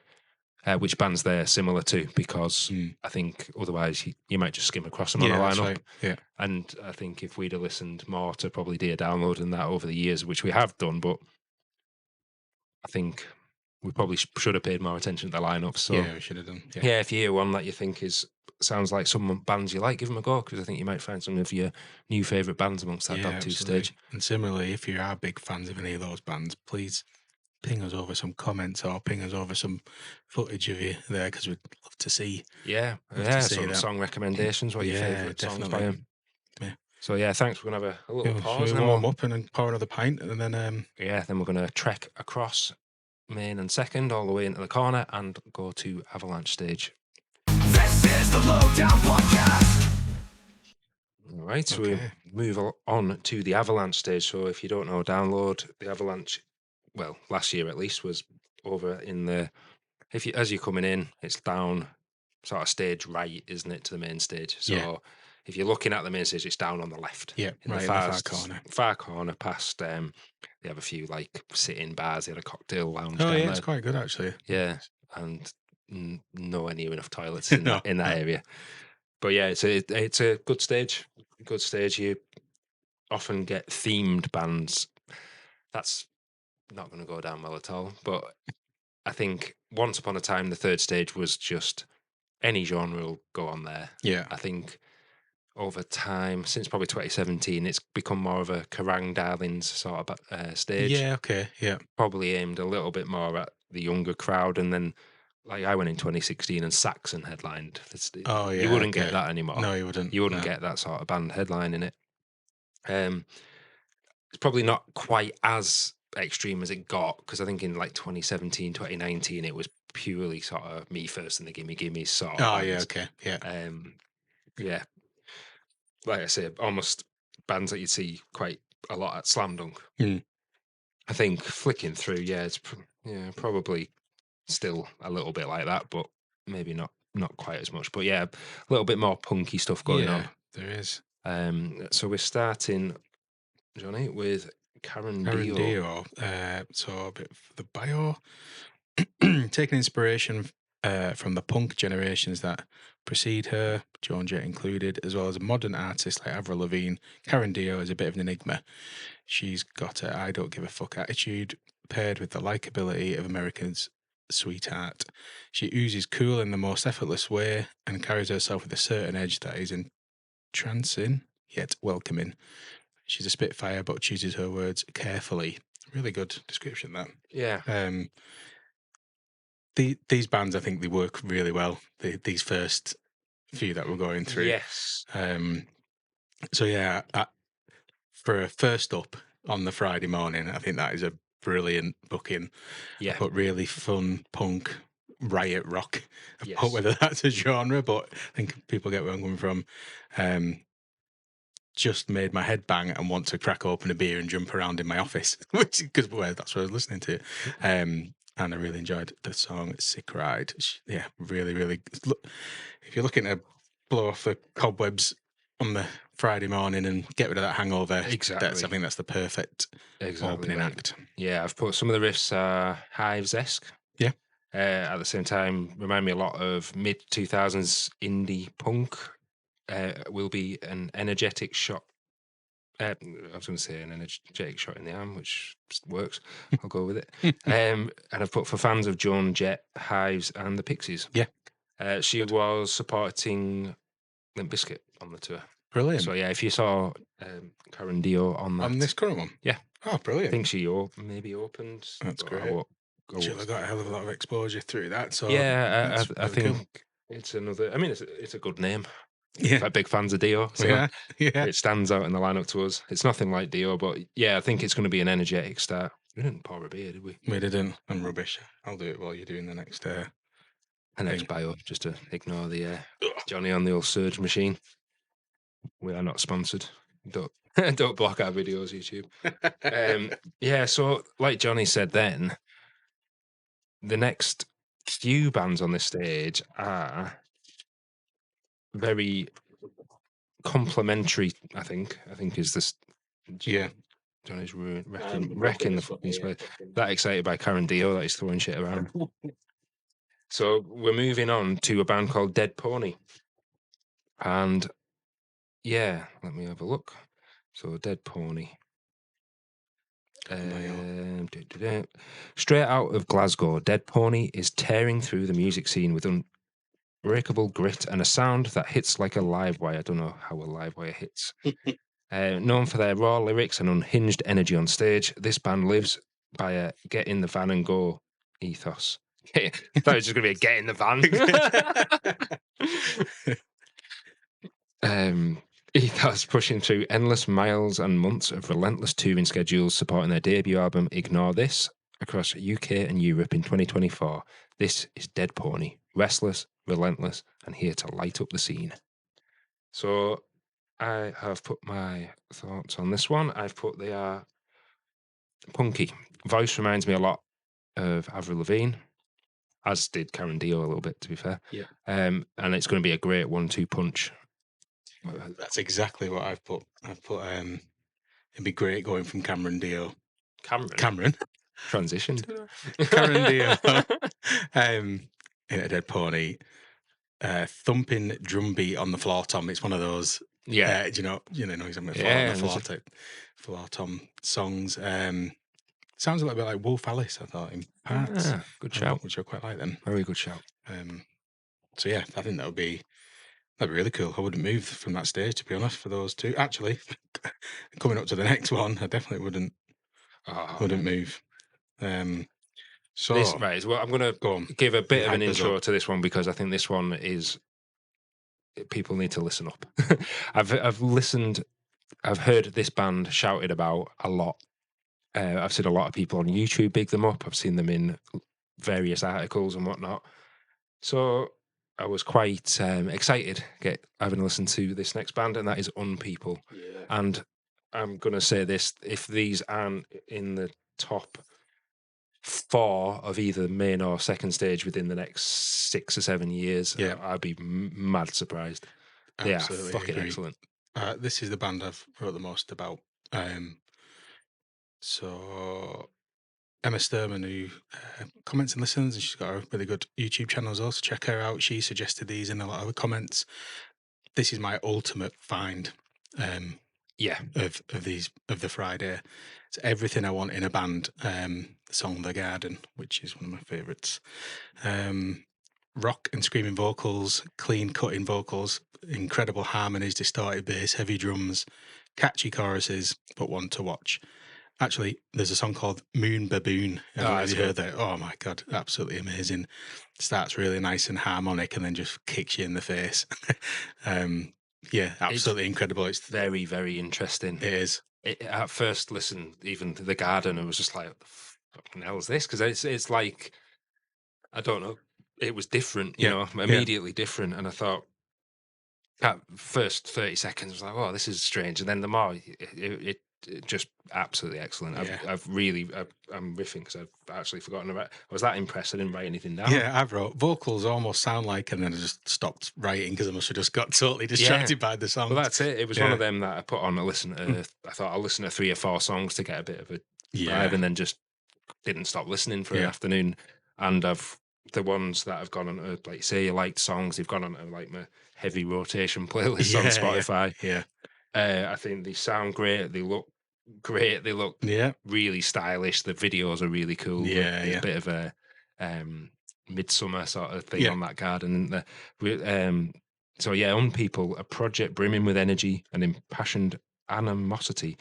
which bands they're similar to, because I think otherwise you might just skim across them on a lineup. Right. Yeah, and I think if we'd have listened more to probably Dear Download and that over the years, which we have done, but I think we probably should have paid more attention to the lineup. So yeah, we should have done. Yeah, if you hear one that you think sounds like some bands you like, give them a go, because I think you might find some of your new favourite bands amongst that Dogtooth stage. And similarly, if you are big fans of any of those bands, please ping us over some comments or ping us over some footage of you there, because we'd love to see. Some song recommendations. What are your favourite songs by them? Yeah. So thanks. We're gonna have a little pause. We'll warm up and then pour another pint, and then then we're gonna trek across main and second all the way into the corner and go to Avalanche stage. This is the Lowdown Podcast. All right, so we move on to the Avalanche stage. So if you don't know, Download, the Avalanche, well, last year at least, was over in the, as you're coming in, it's down sort of stage right, isn't it, to the main stage. So if you're looking at the main stage, it's down on the left. Yeah, in the far corner past, they have a few like sit-in bars, they had a cocktail lounge down there. It's quite good actually. Yeah, and nowhere near enough toilets in that area. But yeah, it's a good stage. Good stage. You often get themed bands. That's not going to go down well at all. But I think once upon a time, the third stage was just any genre will go on there. Yeah. I think over time, since probably 2017, it's become more of a Kerrang Darlings sort of stage. Yeah, okay, yeah. Probably aimed a little bit more at the younger crowd. And then, like, I went in 2016 and Saxon headlined. Oh, yeah. You wouldn't get that anymore. No, you wouldn't. You wouldn't get that sort of band headlining it. It's probably not quite as extreme as it got, because I think in like 2017, 2019, it was purely sort of Me First and the Gimme Gimme sort of bands. Yeah, okay, yeah. Yeah. Like I say, almost bands that you'd see quite a lot at Slam Dunk. I think flicking through, it's probably still a little bit like that, but maybe not quite as much. But yeah, a little bit more punky stuff going on. There is. So we're starting, Johnny, with Karen Dio. So a bit for the bio. Taking inspiration from the punk generations that precede her, Joan Jett included, as well as modern artists like Avril Lavigne, Karen Dio is a bit of an enigma. She's got a I don't give a fuck attitude paired with the likability of America's sweetheart. She oozes cool in the most effortless way and carries herself with a certain edge that is entrancing yet welcoming. She's a spitfire but chooses her words carefully. Really good description, that. Yeah. These bands, I think they work really well. These first few that we're going through. Yes. So yeah, for a first up on the Friday morning, I think that is a brilliant booking. Yeah. But really fun punk riot rock. Yes. But whether that's a genre, but I think people get where I'm coming from. Just made my head bang and want to crack open a beer and jump around in my office, because that's what I was listening to. And I really enjoyed the song. It's Sick Ride. Yeah, really, really. Look, if you're looking to blow off the cobwebs on the Friday morning and get rid of that hangover, exactly. I think that's the perfect opening act. Yeah, I've put some of the riffs are Hives-esque. Yeah. At the same time, remind me a lot of mid 2000s indie punk. Will be an energetic shot. I was going to say an energetic shot in the arm, which works. I'll go with it. And I've put for fans of Joan Jett, Hives, and the Pixies. Yeah. She was supporting Limp Bizkit on the tour. Brilliant. So yeah, if you saw Karen Dio on that, on this current one, yeah. Oh, brilliant. I think she maybe opened. That's great. She'll have got a hell of a lot of exposure through that. So yeah, I really think cool. It's another. I mean, it's a good name. Yeah, like big fans of Dio. So yeah. It stands out in the lineup to us. It's nothing like Dio, but yeah, I think it's going to be an energetic start. We didn't pour a beer, did we? We didn't. I'm rubbish. I'll do it while you're doing the next. The next bio, just to ignore the Johnny on the old surge machine. We are not sponsored. Don't block our videos, YouTube. Yeah, so like Johnny said then, the next few bands on this stage are very complimentary, I think is this. Yeah. Johnny's wrecking the fucking space. That excited by Karen Dio that he's throwing shit around. So we're moving on to a band called Dead Pony. And yeah, let me have a look. So Dead Pony. Straight out of Glasgow, Dead Pony is tearing through the music scene with unbreakable grit and a sound that hits like a live wire. I don't know how a live wire hits. Known for their raw lyrics and unhinged energy on stage, this band lives by a get in the van and go ethos. I thought it was just going to be a get in the van. Ethos pushing through endless miles and months of relentless touring schedules supporting their debut album Ignore This across UK and Europe in 2024. This is Dead Pony, restless, relentless, and here to light up the scene. So I have put my thoughts on this one. I've put they are punky. Voice reminds me a lot of Avril Lavigne, as did Karen Dio a little bit, to be fair. Yeah. And it's going to be a great 1-2 punch. That's exactly what I've put. It'd be great going from Cameron Dio. Cameron. Transitioned. Karen Dio. in a Dead Pony thumping drum beat on the floor tom. It's one of those. Yeah. Do you know he's on the Yeah, floor type floor tom songs. Sounds a little bit like Wolf Alice, I thought, in parts. Good shout. Which I quite like them. Very good shout. So yeah, I think that'd be really cool. I wouldn't move from that stage, to be honest, for those two. Actually, coming up to the next one, I definitely wouldn't move. So this, right, well, I'm going to give a bit of an intro to this one because I think this one is people need to listen up. I've listened, I've heard this band shouted about a lot. I've seen a lot of people on YouTube big them up. I've seen them in various articles and whatnot. So I was quite excited having listened to this next band, and that is Unpeople. Yeah. And I'm going to say this, if these aren't in the top 4 of either main or second stage within the next 6 or 7 years, I'd be mad surprised. Absolutely, they are fucking excellent. This is the band I've wrote the most about. So Emma Sturman, who comments and listens, and she's got a really good YouTube channel as well, so check her out. She suggested these in a lot of the comments. This is my ultimate find of the Friday. It's everything I want in a band. The song The Garden, which is one of my favourites. Rock and screaming vocals, clean cutting vocals, incredible harmonies, distorted bass, heavy drums, catchy choruses, but one to watch. Actually, there's a song called Moon Baboon. Have you heard that? Oh my God, absolutely amazing. Starts really nice and harmonic and then just kicks you in the face. Yeah, absolutely incredible. It's very, very interesting. It is. At first listen, even to The Garden, I was just like, what the fucking hell is this? Because it's like, I don't know, it was different, you know, immediately different. And I thought, at first 30 seconds, I was like, oh, this is strange. And then the more, it just absolutely excellent. I'm riffing because I've actually forgotten about it. I was that impressed I didn't write anything down. Yeah, I've wrote vocals almost sound like, and then I just stopped wriing because I must have just got totally distracted by the song. Well, that's it. It was one of them that I put on a listen to. I thought I'll listen to 3 or 4 songs to get a bit of a vibe, and then just didn't stop listening for an afternoon. And the ones that have gone on to, like, say you liked songs, they've gone on to like my heavy rotation playlist on Spotify. I think they sound great. They look great. They look really stylish. The videos are really cool. There's a bit of a midsummer sort of thing on that garden. So Unpeople, a project brimming with energy and impassioned animosity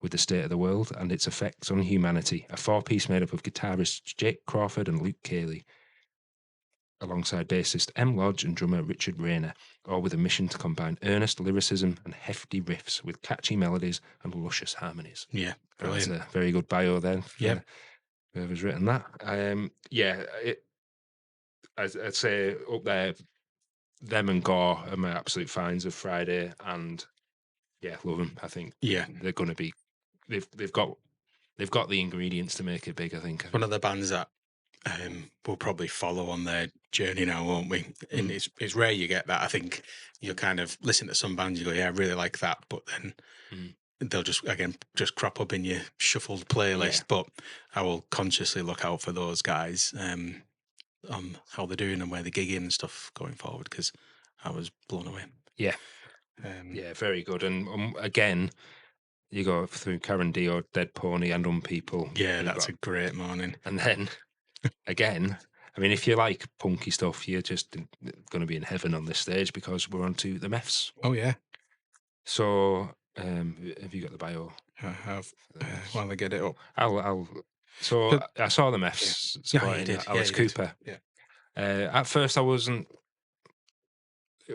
with the state of the world and its effects on humanity. A 4-piece made up of guitarists Jake Crawford and Luke Cayley, alongside bassist M. Lodge and drummer Richard Rayner, all with a mission to combine earnest lyricism and hefty riffs with catchy melodies and luscious harmonies. Yeah, brilliant. That's a very good bio then. Yeah, whoever's written that. I'd say up there, them and Gore are my absolute finds of Friday, and love them. I think they're going to be. They've got the ingredients to make it big. I think one of the bands that we'll probably follow on their journey now, won't we? And it's rare you get that. I think you kind of listen to some bands, you go, yeah, I really like that, but then they'll just crop up in your shuffled playlist. But I will consciously look out for those guys on how they're doing and where they're gigging and stuff going forward, because I was blown away. Very good. And again, you go through Karen Dio, Dead Pony, and Unpeople. Yeah, that's a great morning. And then again, I mean, if you like punky stuff, you're just going to be in heaven on this stage because we're on to the Meths. Oh yeah. So, have you got the bio? I have. While I get it up, So I saw the Meths supporting Alice Cooper. Yeah. At first, I wasn't.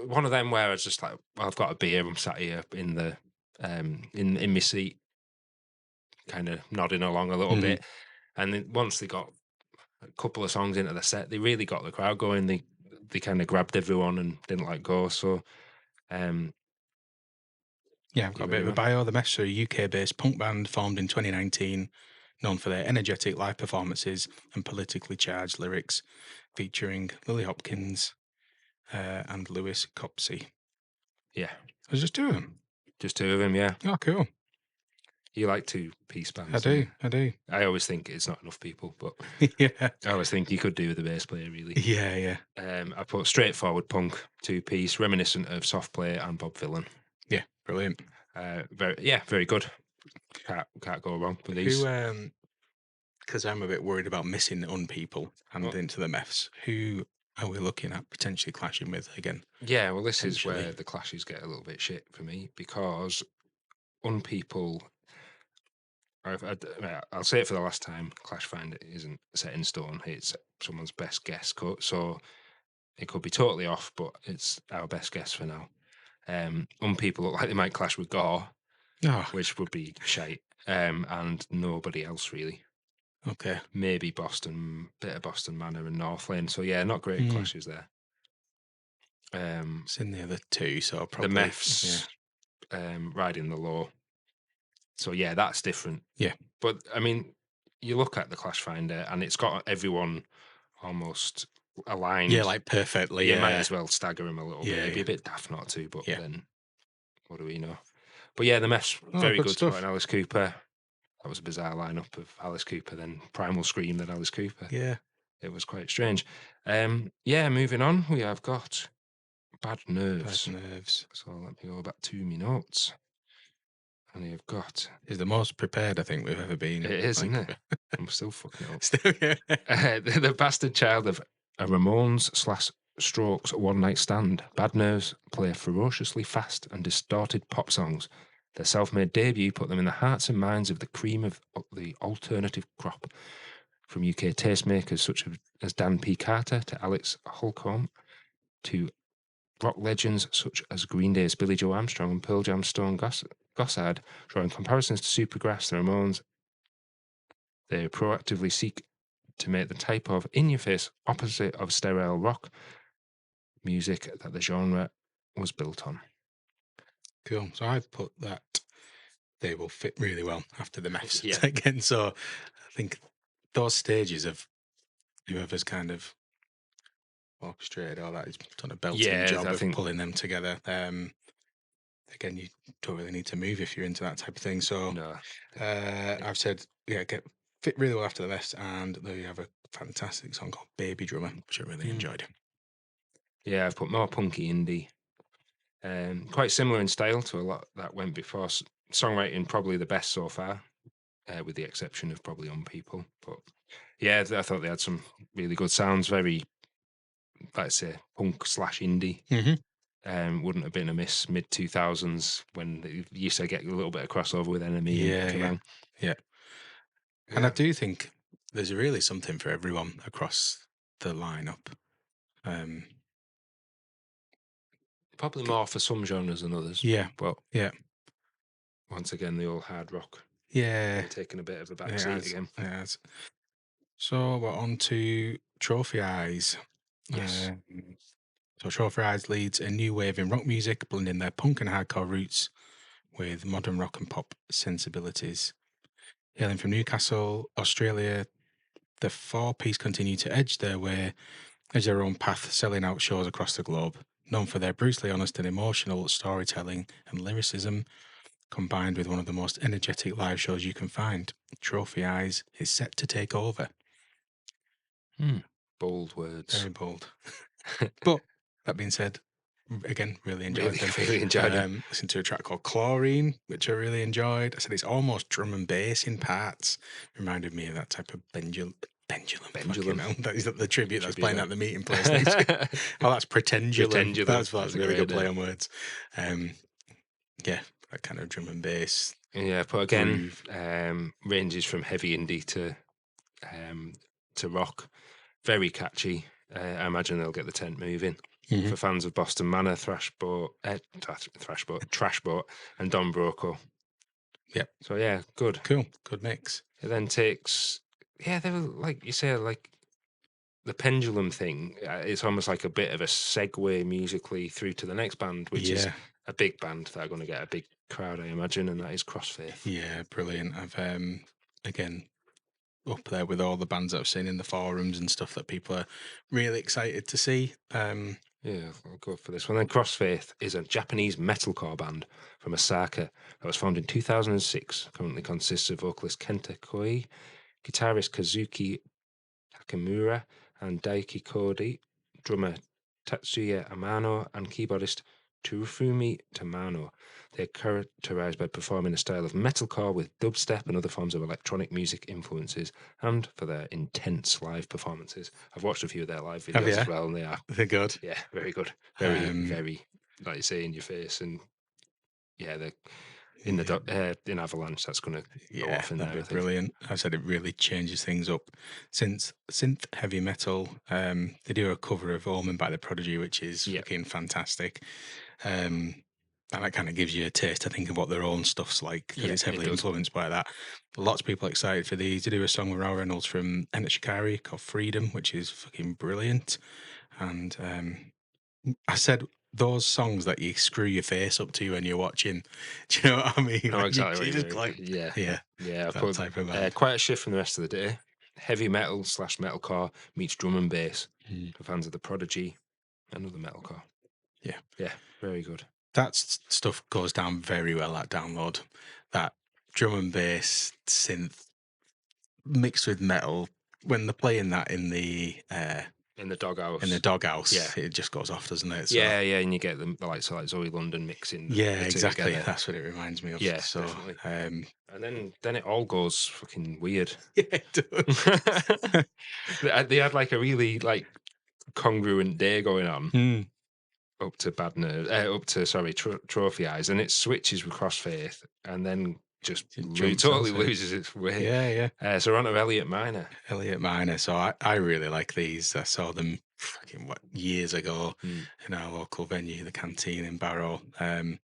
One of them where I was just like, well, I've got a beer. I'm sat here in the in my seat, kind of nodding along a little bit, and then once they got a couple of songs into the set, they really got the crowd going. They kind of grabbed everyone and didn't let go. So, I've got a bit of a bio. The Meths are a UK-based punk band formed in 2019, known for their energetic live performances and politically charged lyrics, featuring Lily Hopkins and Lewis Copsey. Yeah, There's just 2 of them. Just 2 of them, yeah. Oh, cool. You like two-piece bands? I do. I always think it's not enough people, but Yeah. I always think you could do with a bass player, really. Yeah. I put straightforward punk, two-piece, reminiscent of Soft Play and Bob Vylan. Yeah, brilliant. Very good. Can't go wrong with these. Who, because I'm a bit worried about missing Unpeople and Into the Meths. Who are we looking at potentially clashing with again? Yeah, well, this is where the clashes get a little bit shit for me, because Unpeople, I'll say it for the last time, Clash Finder isn't set in stone. It's someone's best guess cut, so it could be totally off, but it's our best guess for now. Unpeople look like they might clash with Gore, which would be shite, and nobody else really. Okay. Maybe Boston, bit of Boston Manor and North Lane. So yeah, not great clashes there. It's in the other two, so probably the Meths, Riding the Law. So yeah, that's different. Yeah. But I mean, you look at the Clash Finder and it's got everyone almost aligned. Yeah, like perfectly. You might as well stagger them a little bit. It'd be a bit daft not to, but then what do we know? But yeah, the Meths, very good stuff. And Alice Cooper. That was a bizarre lineup of Alice Cooper, then Primal Scream, then Alice Cooper. Yeah. It was quite strange. Moving on, we have got Bad Nerves. Bad Nerves. So let me go back to my notes. And you've got... It's the most prepared I think we've ever been. It is, isn't it? I'm still fucking up. Still, yeah. The bastard child of a Ramones/Strokes one-night stand. Bad Nerves play ferociously fast and distorted pop songs. Their self-made debut put them in the hearts and minds of the cream of the alternative crop, from UK tastemakers such as Dan P. Carter to Alex Holcomb, to rock legends such as Green Day's Billy Joe Armstrong and Pearl Jam's Stone Gossard, drawing comparisons to Supergrass, the Ramones. They proactively seek to make the type of in-your-face opposite of sterile rock music that the genre was built on. Cool. So I've put that they will fit really well after the Meths Yeah. again. So I think those stages of whoever's kind of orchestrated all that has done a belting job of pulling them together. Again, you don't really need to move if you're into that type of thing. So No. I've said, fit really well after the Meths, and they have a fantastic song called Baby Drummer, which I really enjoyed. Yeah, I've put more punky indie. Quite similar in style to a lot that went before. Songwriting probably the best so far, with the exception of probably Unpeople. But yeah, I thought they had some really good sounds. Very, let's say, punk/indie. Mm-hmm. Wouldn't have been a miss mid-2000s when they used to get a little bit of crossover with Enemy. Yeah. And I do think there's really something for everyone across the lineup. Probably more for some genres than others. Yeah. But yeah. Once again, the old hard rock. Yeah. Taking a bit of a backseat again. Yes. So we're on to Trophy Eyes. Yes. So Trophy Eyes leads a new wave in rock music, blending their punk and hardcore roots with modern rock and pop sensibilities. Hailing from Newcastle, Australia, the four-piece continue to edge their own path, selling out shows across the globe. Known for their brutally honest and emotional storytelling and lyricism, combined with one of the most energetic live shows you can find, Trophy Eyes is set to take over. Bold words. Very bold. But that being said, again, really enjoyed them. Really enjoyed it. Listened to a track called Chlorine, which I really enjoyed. I said it's almost drum and bass in parts. Reminded me of that type of pendulum. That is the tribute that's playing at the meeting place. Oh, that's pretendulum. That's a really good play on words. That kind of drum and bass. Yeah, but again, ranges from heavy indie to rock. Very catchy. I imagine they'll get the tent moving. For fans of Boston Manor, Trashboat, and Don Broco. Yep. So yeah, good. Cool. Good mix. It then takes, they were, like you say, like the pendulum thing. It's almost like a bit of a segue musically through to the next band, which is a big band that are going to get a big crowd, I imagine, and that is Crossfaith. Yeah, brilliant. I've again up there with all the bands that I've seen in the forums and stuff that people are really excited to see. Yeah, I'll go for this one. Then Crossfaith is a Japanese metalcore band from Osaka that was formed in 2006. Currently consists of vocalist Kenta Koi, guitarist Kazuki Takamura, and Daiki Kodi, drummer Tatsuya Amano, and keyboardist Terufumi Tamano. They're characterized by performing a style of metalcore with dubstep and other forms of electronic music influences, and for their intense live performances. I've watched a few of their live Have videos you? as well, and they are, They're good. yeah, very good. Very, Um, very, like you say, in your face. And yeah, they're in in Avalanche, that's going to go Yeah, off in that'd there, be I think. brilliant. I said it really changes things up. Since synth heavy metal, they do a cover of Omen by the Prodigy, which is Yeah. fucking fantastic. And that kind of gives you a taste, I think, of what their own stuff's like, because Yeah, it's it heavily does. influenced by that. Lots of people are excited for these. They do a song with Rao Reynolds from Ennett Shikari called Freedom, which is fucking brilliant. And I said those songs that you screw your face up to when you're watching. Do you know what I mean? I know Like, exactly what you just mean. like, Yeah, yeah, yeah. I that put type of band. quite a shift from the rest of the day. Heavy metal / metalcore meets drum and bass Mm. for fans of the Prodigy and other metalcore. Yeah, yeah, very good. That stuff goes down very well at Download. That drum and bass synth mixed with metal. When they're playing that in the doghouse, yeah, it just goes off, doesn't it? So, yeah, and you get the likes of like Zoe London mixing. Yeah, the two exactly. together. That's what it reminds me of. Yeah, so, definitely. And then it all goes fucking weird. Yeah, it does. They had like a really like congruent day going on. Up to Trophy Eyes, and it switches with Crossfaith, and then just totally loses its way. Yeah. So we're on to Elliot Minor. Elliot Minor. So I really like these. I saw them fucking years ago in our local venue, the Canteen in Barrow. And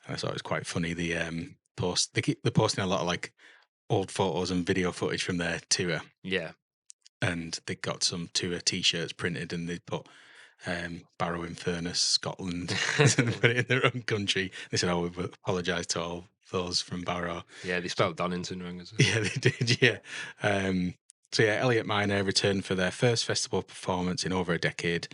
I thought it was quite funny. They're posting a lot of like old photos and video footage from their tour. Yeah. And they got some tour T-shirts printed, and they put Barrow in Furness, Scotland, and put it in their own country. They said, "Oh, we apologise to all those from Barrow." Yeah, they spelled Donington wrong as well. Yeah, they did. Yeah. So yeah, Elliot Minor returned for their first festival performance in over a decade,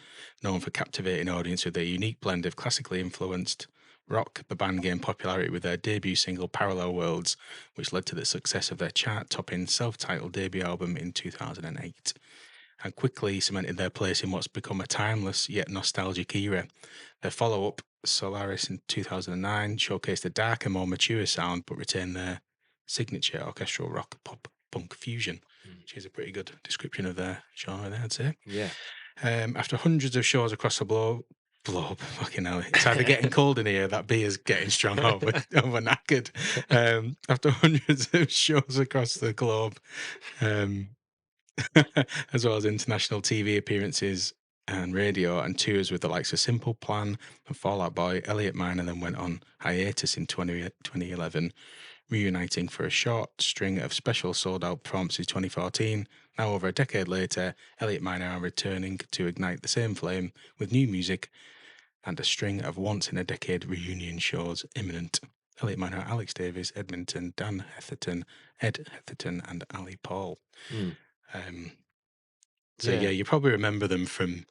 known for captivating audience with their unique blend of classically influenced rock. The band gained popularity with their debut single Parallel Worlds, which led to the success of their chart-topping self-titled debut album in 2008, and quickly cemented their place in what's become a timeless yet nostalgic era. Their follow-up, Solaris, in 2009, showcased a darker, more mature sound, but retained their signature orchestral rock pop punk fusion, which is a pretty good description of their genre there, I'd say. Yeah. After hundreds of shows across the globe, fucking hell, it's either getting cold in here, that beer's getting strong over knackered. After hundreds of shows across the globe, as well as international TV appearances and radio and tours with the likes of Simple Plan and Fall Out Boy, Elliot Minor then went on hiatus in 2011, reuniting for a short string of special sold-out performances 2014. Now, over a decade later, Elliot Minor are returning to ignite the same flame with new music and a string of once-in-a-decade reunion shows imminent. Elliot Minor, Alex Davis, Edmonton, Dan Heatherton, Ed Heatherton, and Ali Paul. Yeah, you probably remember them from.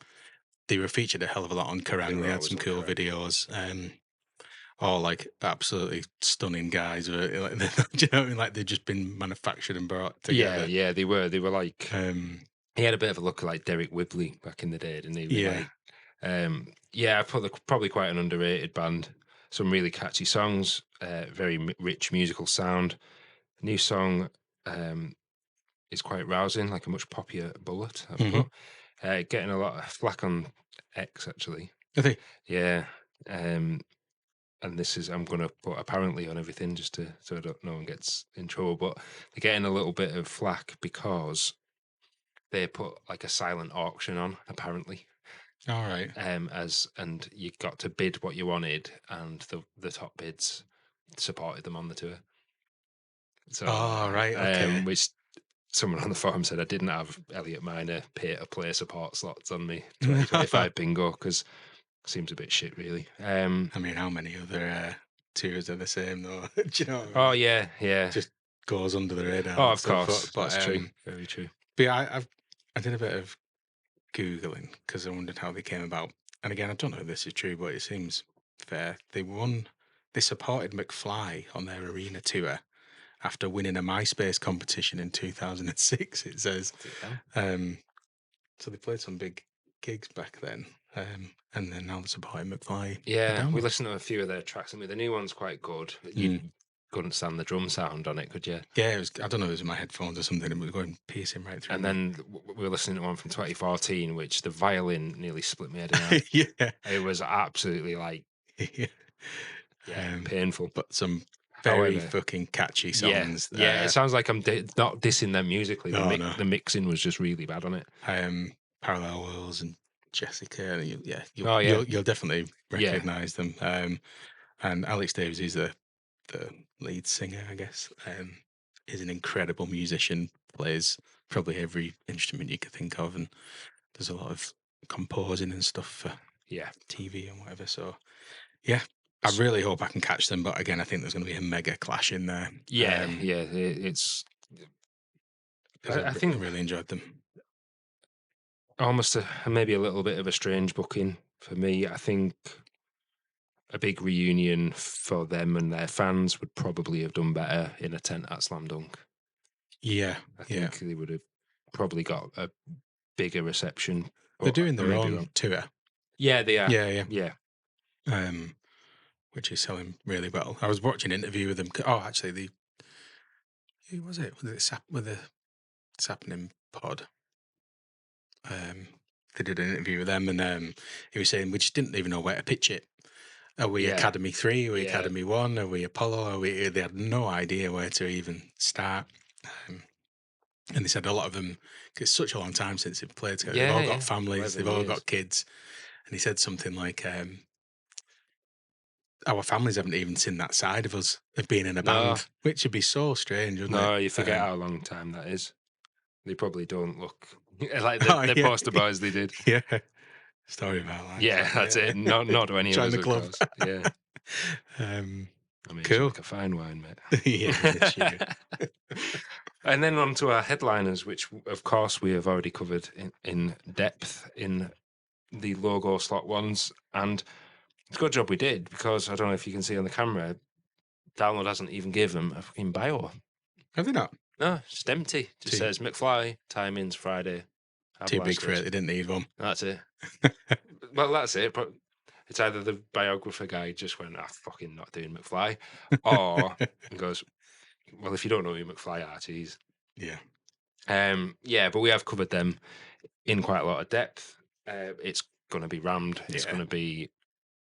They were featured a hell of a lot on Kerrang. They had some cool videos. All like absolutely stunning guys. Do you know what I mean? Like they've just been manufactured and brought together. Yeah, they were. They were like. He had a bit of a look like Derek Whibley back in the day, didn't he? Yeah. Probably quite an underrated band. Some really catchy songs. Very rich musical sound. New song. Is quite rousing, like a much poppier Bullet. I've put getting a lot of flack on X actually. Okay. Yeah, and this is I'm gonna put apparently on everything just so no one gets in trouble. But they're getting a little bit of flack because they put like a silent auction on apparently. All right. And you got to bid what you wanted, and the top bids supported them on the tour. So, right, okay. Which. Someone on the forum said I didn't have Elliot Minor pay-to-play support slots on me 2025 bingo because it seems a bit shit, really. I mean, how many other tours are the same, though? Do you know? Oh, yeah. Just goes under the radar. Oh, of course. But, that's true. Very true. But yeah, I did a bit of Googling because I wondered how they came about. and again, I don't know if this is true, but it seems fair. They supported McFly on their arena tour after winning a MySpace competition in 2006. It says, so they played some big gigs back then, and then now they're supporting McFly. Yeah, we listened to a few of their tracks, and the new one's quite good. You couldn't stand the drum sound on it, could you? Yeah, it was. I don't know, it was in my headphones or something. It was going piercing right through. And then we were listening to one from 2014, which the violin nearly split my head in half. Yeah, it was absolutely like painful. But some very fucking catchy songs. Yeah, it sounds like I'm not dissing them musically. No. The mixing was just really bad on it. Parallel Worlds and Jessica. You'll definitely recognise them. And Alex Davies is the lead singer, I guess. Is an incredible musician. Plays probably every instrument you could think of, and there's a lot of composing and stuff for TV and whatever. So yeah, I really hope I can catch them. But again, I think there's going to be a mega clash in there. It's. I think I really enjoyed them. Almost maybe a little bit of a strange booking for me. I think a big reunion for them and their fans would probably have done better in a tent at Slam Dunk. Yeah, I think they would have probably got a bigger reception. They're doing their own tour. Yeah, they are. Yeah. Which is selling really well. I was watching an interview with them. Oh, actually, who was it? Was it with the Sappening Pod? They did an interview with them, and he was saying we just didn't even know where to pitch it. Are we Academy 3? Are we Academy 1? Are we Apollo? They had no idea where to even start. And they said a lot of them, because it's such a long time since they've played together, they've all got families, they've all got kids. And he said something like, our families haven't even seen that side of us, of being in a band, which would be so strange, wouldn't it? No, you forget how long time that is. They probably don't look like the poster boys they did. Yeah. Story of our life. Yeah, that's it. Not to any of us, the club. Of course. Yeah. I mean, cool. Like a fine wine, mate. Yeah. And then on to our headliners, which, of course, we have already covered in depth in the logo slot ones. And it's a good job we did, because I don't know if you can see on the camera, Download hasn't even given them a fucking bio. Have they not? No, it's just empty. It just says McFly, timings Friday. Too big for it. They didn't need one. That's it. Well, that's it. But it's either the biographer guy just went, fucking not doing McFly, or he goes, well, if you don't know who McFly are, geez. Yeah. But we have covered them in quite a lot of depth. It's going to be rammed. It's going to be,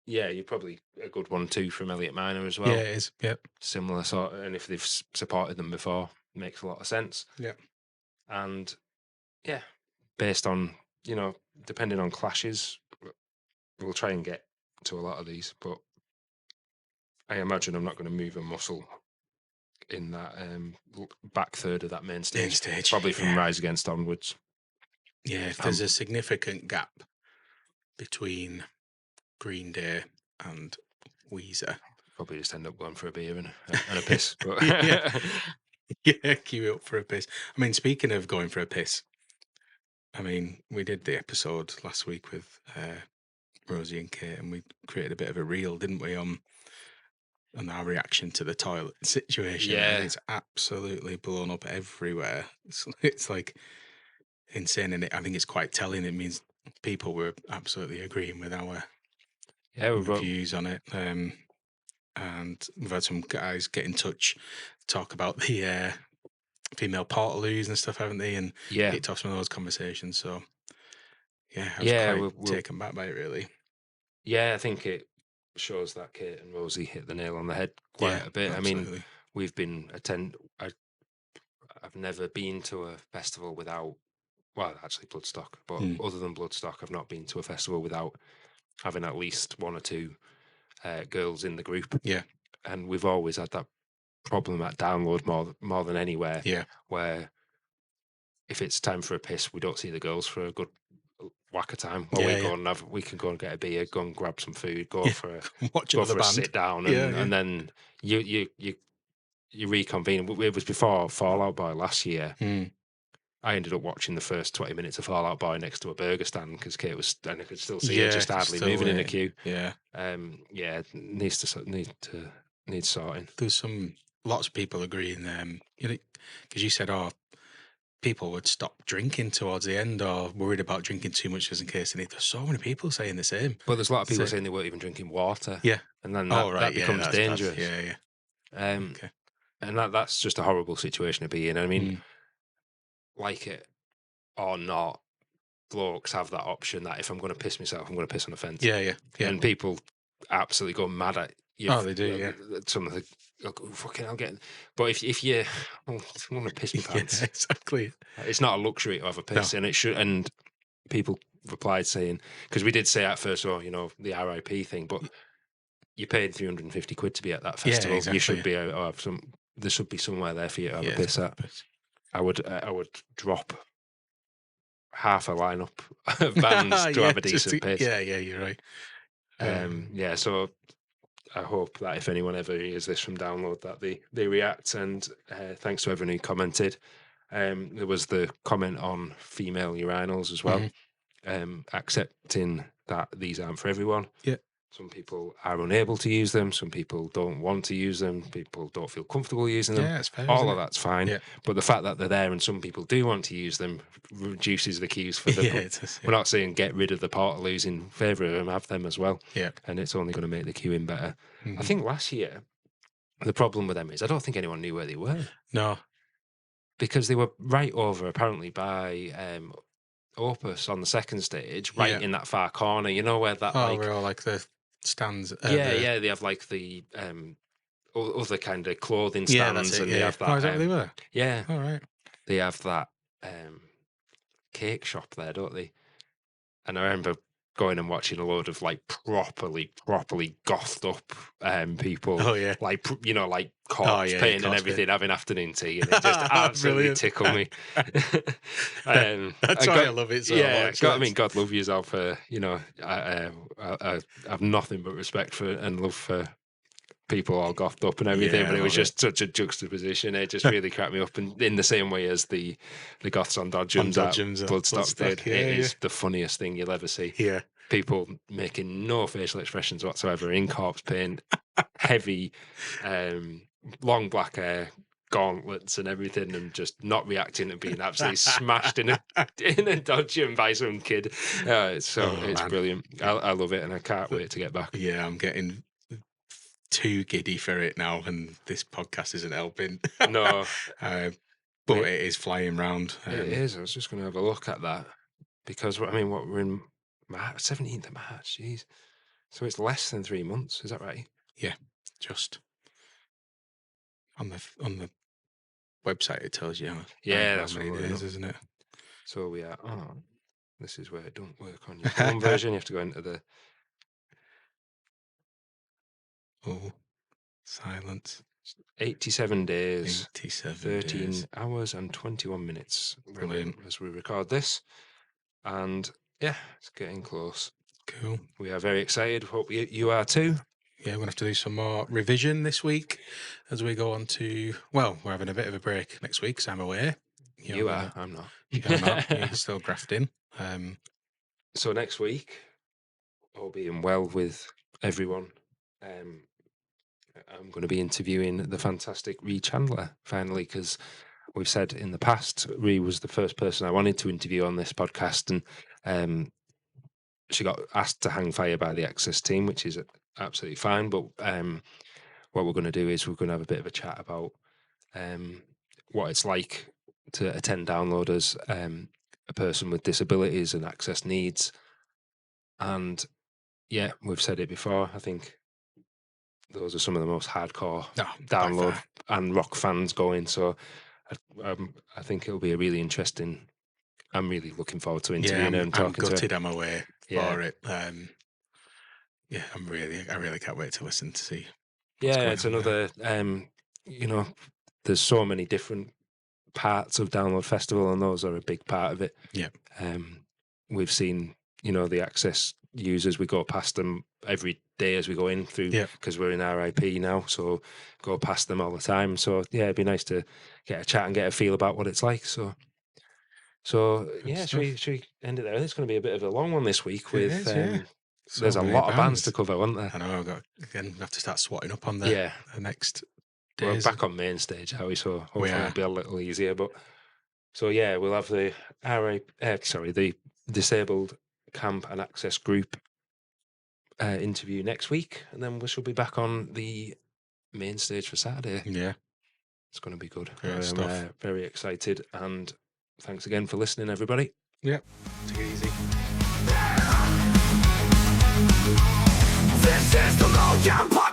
you're probably a good one too from Elliot Minor as well. Yeah, it is. Yep. Similar sort, and if they've supported them before, makes a lot of sense. Yeah. And based on, depending on clashes, we'll try and get to a lot of these, but I imagine I'm not going to move a muscle in that back third of that main stage. Probably from Rise Against onwards. Yeah, if there's a significant gap between Green Day and Weezer, probably just end up going for a beer and a piss. But yeah, queue up for a piss. I mean, speaking of going for a piss, I mean, we did the episode last week with Rosie and Kate, and we created a bit of a reel, didn't we, on our reaction to the toilet situation. Yeah. And it's absolutely blown up everywhere. It's like insane, and I think it's quite telling. It means people were absolutely agreeing with our views on it. And we've had some guys get in touch, talk about the female portaloos and stuff, haven't they? And kicked off some of those conversations. So I was quite taken back by it, really. Yeah, I think it shows that Kate and Rosie hit the nail on the head quite a bit. Absolutely. I mean, we've been I've never been to a festival without, well, actually Bloodstock, but other than Bloodstock, I've not been to a festival without having at least one or two girls in the group. Yeah. And we've always had that problem at Download more than anywhere. Yeah. Where if it's time for a piss, we don't see the girls for a good whack of time. Or we can go and get a beer, go and grab some food, go for a sit down, and then you reconvene. It was before Fallout Boy last year. I ended up watching the first 20 minutes of Fall Out Boy next to a burger stand because Kate was, and I could still see her just hardly moving in a queue. Yeah. Needs sorting. There's lots of people agreeing, because you said, people would stop drinking towards the end or worried about drinking too much just in case they need. There's so many people saying the same. But there's a lot of people saying they weren't even drinking water. Yeah. And then that becomes dangerous. Bad. Yeah. Okay. And that's just a horrible situation to be in. I mean, like it or not, blokes have that option that if I'm going to piss myself, I'm going to piss on a fence. Yeah. And people absolutely go mad at you. Oh, they do, yeah. Some of the, fucking, I'll get. But if you, I want to piss my pants. Yeah, exactly. It's not a luxury to have a piss, and it should. And people replied saying, because we did say at first, the RIP thing, but you paid 350 quid to be at that festival. Yeah, exactly, you should be there should be somewhere there for you to have a piss at. I would drop half a lineup of bands to have a decent piss. Yeah, you're right. So I hope that if anyone ever hears this from Download, that they react. And thanks to everyone who commented. There was the comment on female urinals as well, accepting that these aren't for everyone. Yeah. Some people are unable to use them. Some people don't want to use them. People don't feel comfortable using them. Yeah, it's fair, all of that's fine. Yeah. But the fact that they're there and some people do want to use them reduces the queues for them. We're not saying get rid of the Portaloos in favour of them, have them as well. Yeah. And it's only going to make the queuing better. I think last year, the problem with them is I don't think anyone knew where they were. No. Because they were right over, apparently, by Opus on the second stage, right in that far corner. You know where that where all like the stands. They have like the other kind of clothing stands, and they have that. Is that where they were? Yeah. All right. They have that cake shop there, don't they? And I remember going and watching a load of like properly gothed up people. Oh yeah, like like corpse paint and everything, having afternoon tea, and it just absolutely tickled me. That's why I love it so much. I mean, God love you all for I have nothing but respect for and love for people all gothed up and everything, but it was just such a juxtaposition. It just really cracked me up, and in the same way as the goths on Dodgems at Bloodstock did. It is the funniest thing you'll ever see. Yeah, people making no facial expressions whatsoever in corpse paint, heavy, long black hair, gauntlets and everything, and just not reacting and being absolutely smashed in a Dodgem by some kid. It's brilliant. I love it, and I can't wait to get back. Yeah, I'm getting too giddy for it now, and this podcast isn't helping. No. But it is flying round. It is. I was just going to have a look at that, because we're in March, 17th of March. Jeez. So it's less than 3 months. Is that right? Yeah, just on the website it tells you. That's how many days, isn't it? So we are. This is where it don't work on your phone version. You have to go into the. Oh, silence. 87 days. 13 hours and 21 minutes. Brilliant. As we record this. And it's getting close. Cool. We are very excited. Hope you are too. Yeah, we're going to have to do some more revision this week as we go on to, we're having a bit of a break next week because I'm away. You are, I'm not. You're not. You're still grafting. So next week, all being well with everyone, I'm going to be interviewing the fantastic Ree Chandler, finally, because we've said in the past, Ree was the first person I wanted to interview on this podcast, and she got asked to hang fire by the Access team, which is absolutely fine. But what we're going to do is we're going to have a bit of a chat about what it's like to attend Download as a person with disabilities and access needs. And yeah, we've said it before, I think those are some of the most hardcore Download and rock fans going. So I think it'll be a really interesting. I'm really looking forward to interviewing her and talking to her. I'm gutted I'm away for it. I really can't wait to listen to see. Yeah, it's another. There's so many different parts of Download Festival, and those are a big part of it. Yeah. We've seen, the Access users. We go past them every day as we go in through, because we're in RIP now, so go past them all the time. So yeah, it'd be nice to get a chat and get a feel about what it's like. So So Good yeah, stuff. should we end it there? It's going to be a bit of a long one this week. It With is, yeah. So there's a many lot of bands to bands. cover, aren't there? I know. We have to start swatting up on Yeah. the next We're days. back on main stage, Howie, so hopefully are. it'll be a little easier. But so yeah, we'll have the the Disabled Camp and Access Group interview next week, and then we shall be back on the main stage for Saturday. Yeah. It's going to be good. Great I'm stuff. very excited, and thanks again for listening, everybody. Yep. Take it easy. This is the Lowdown Podcast.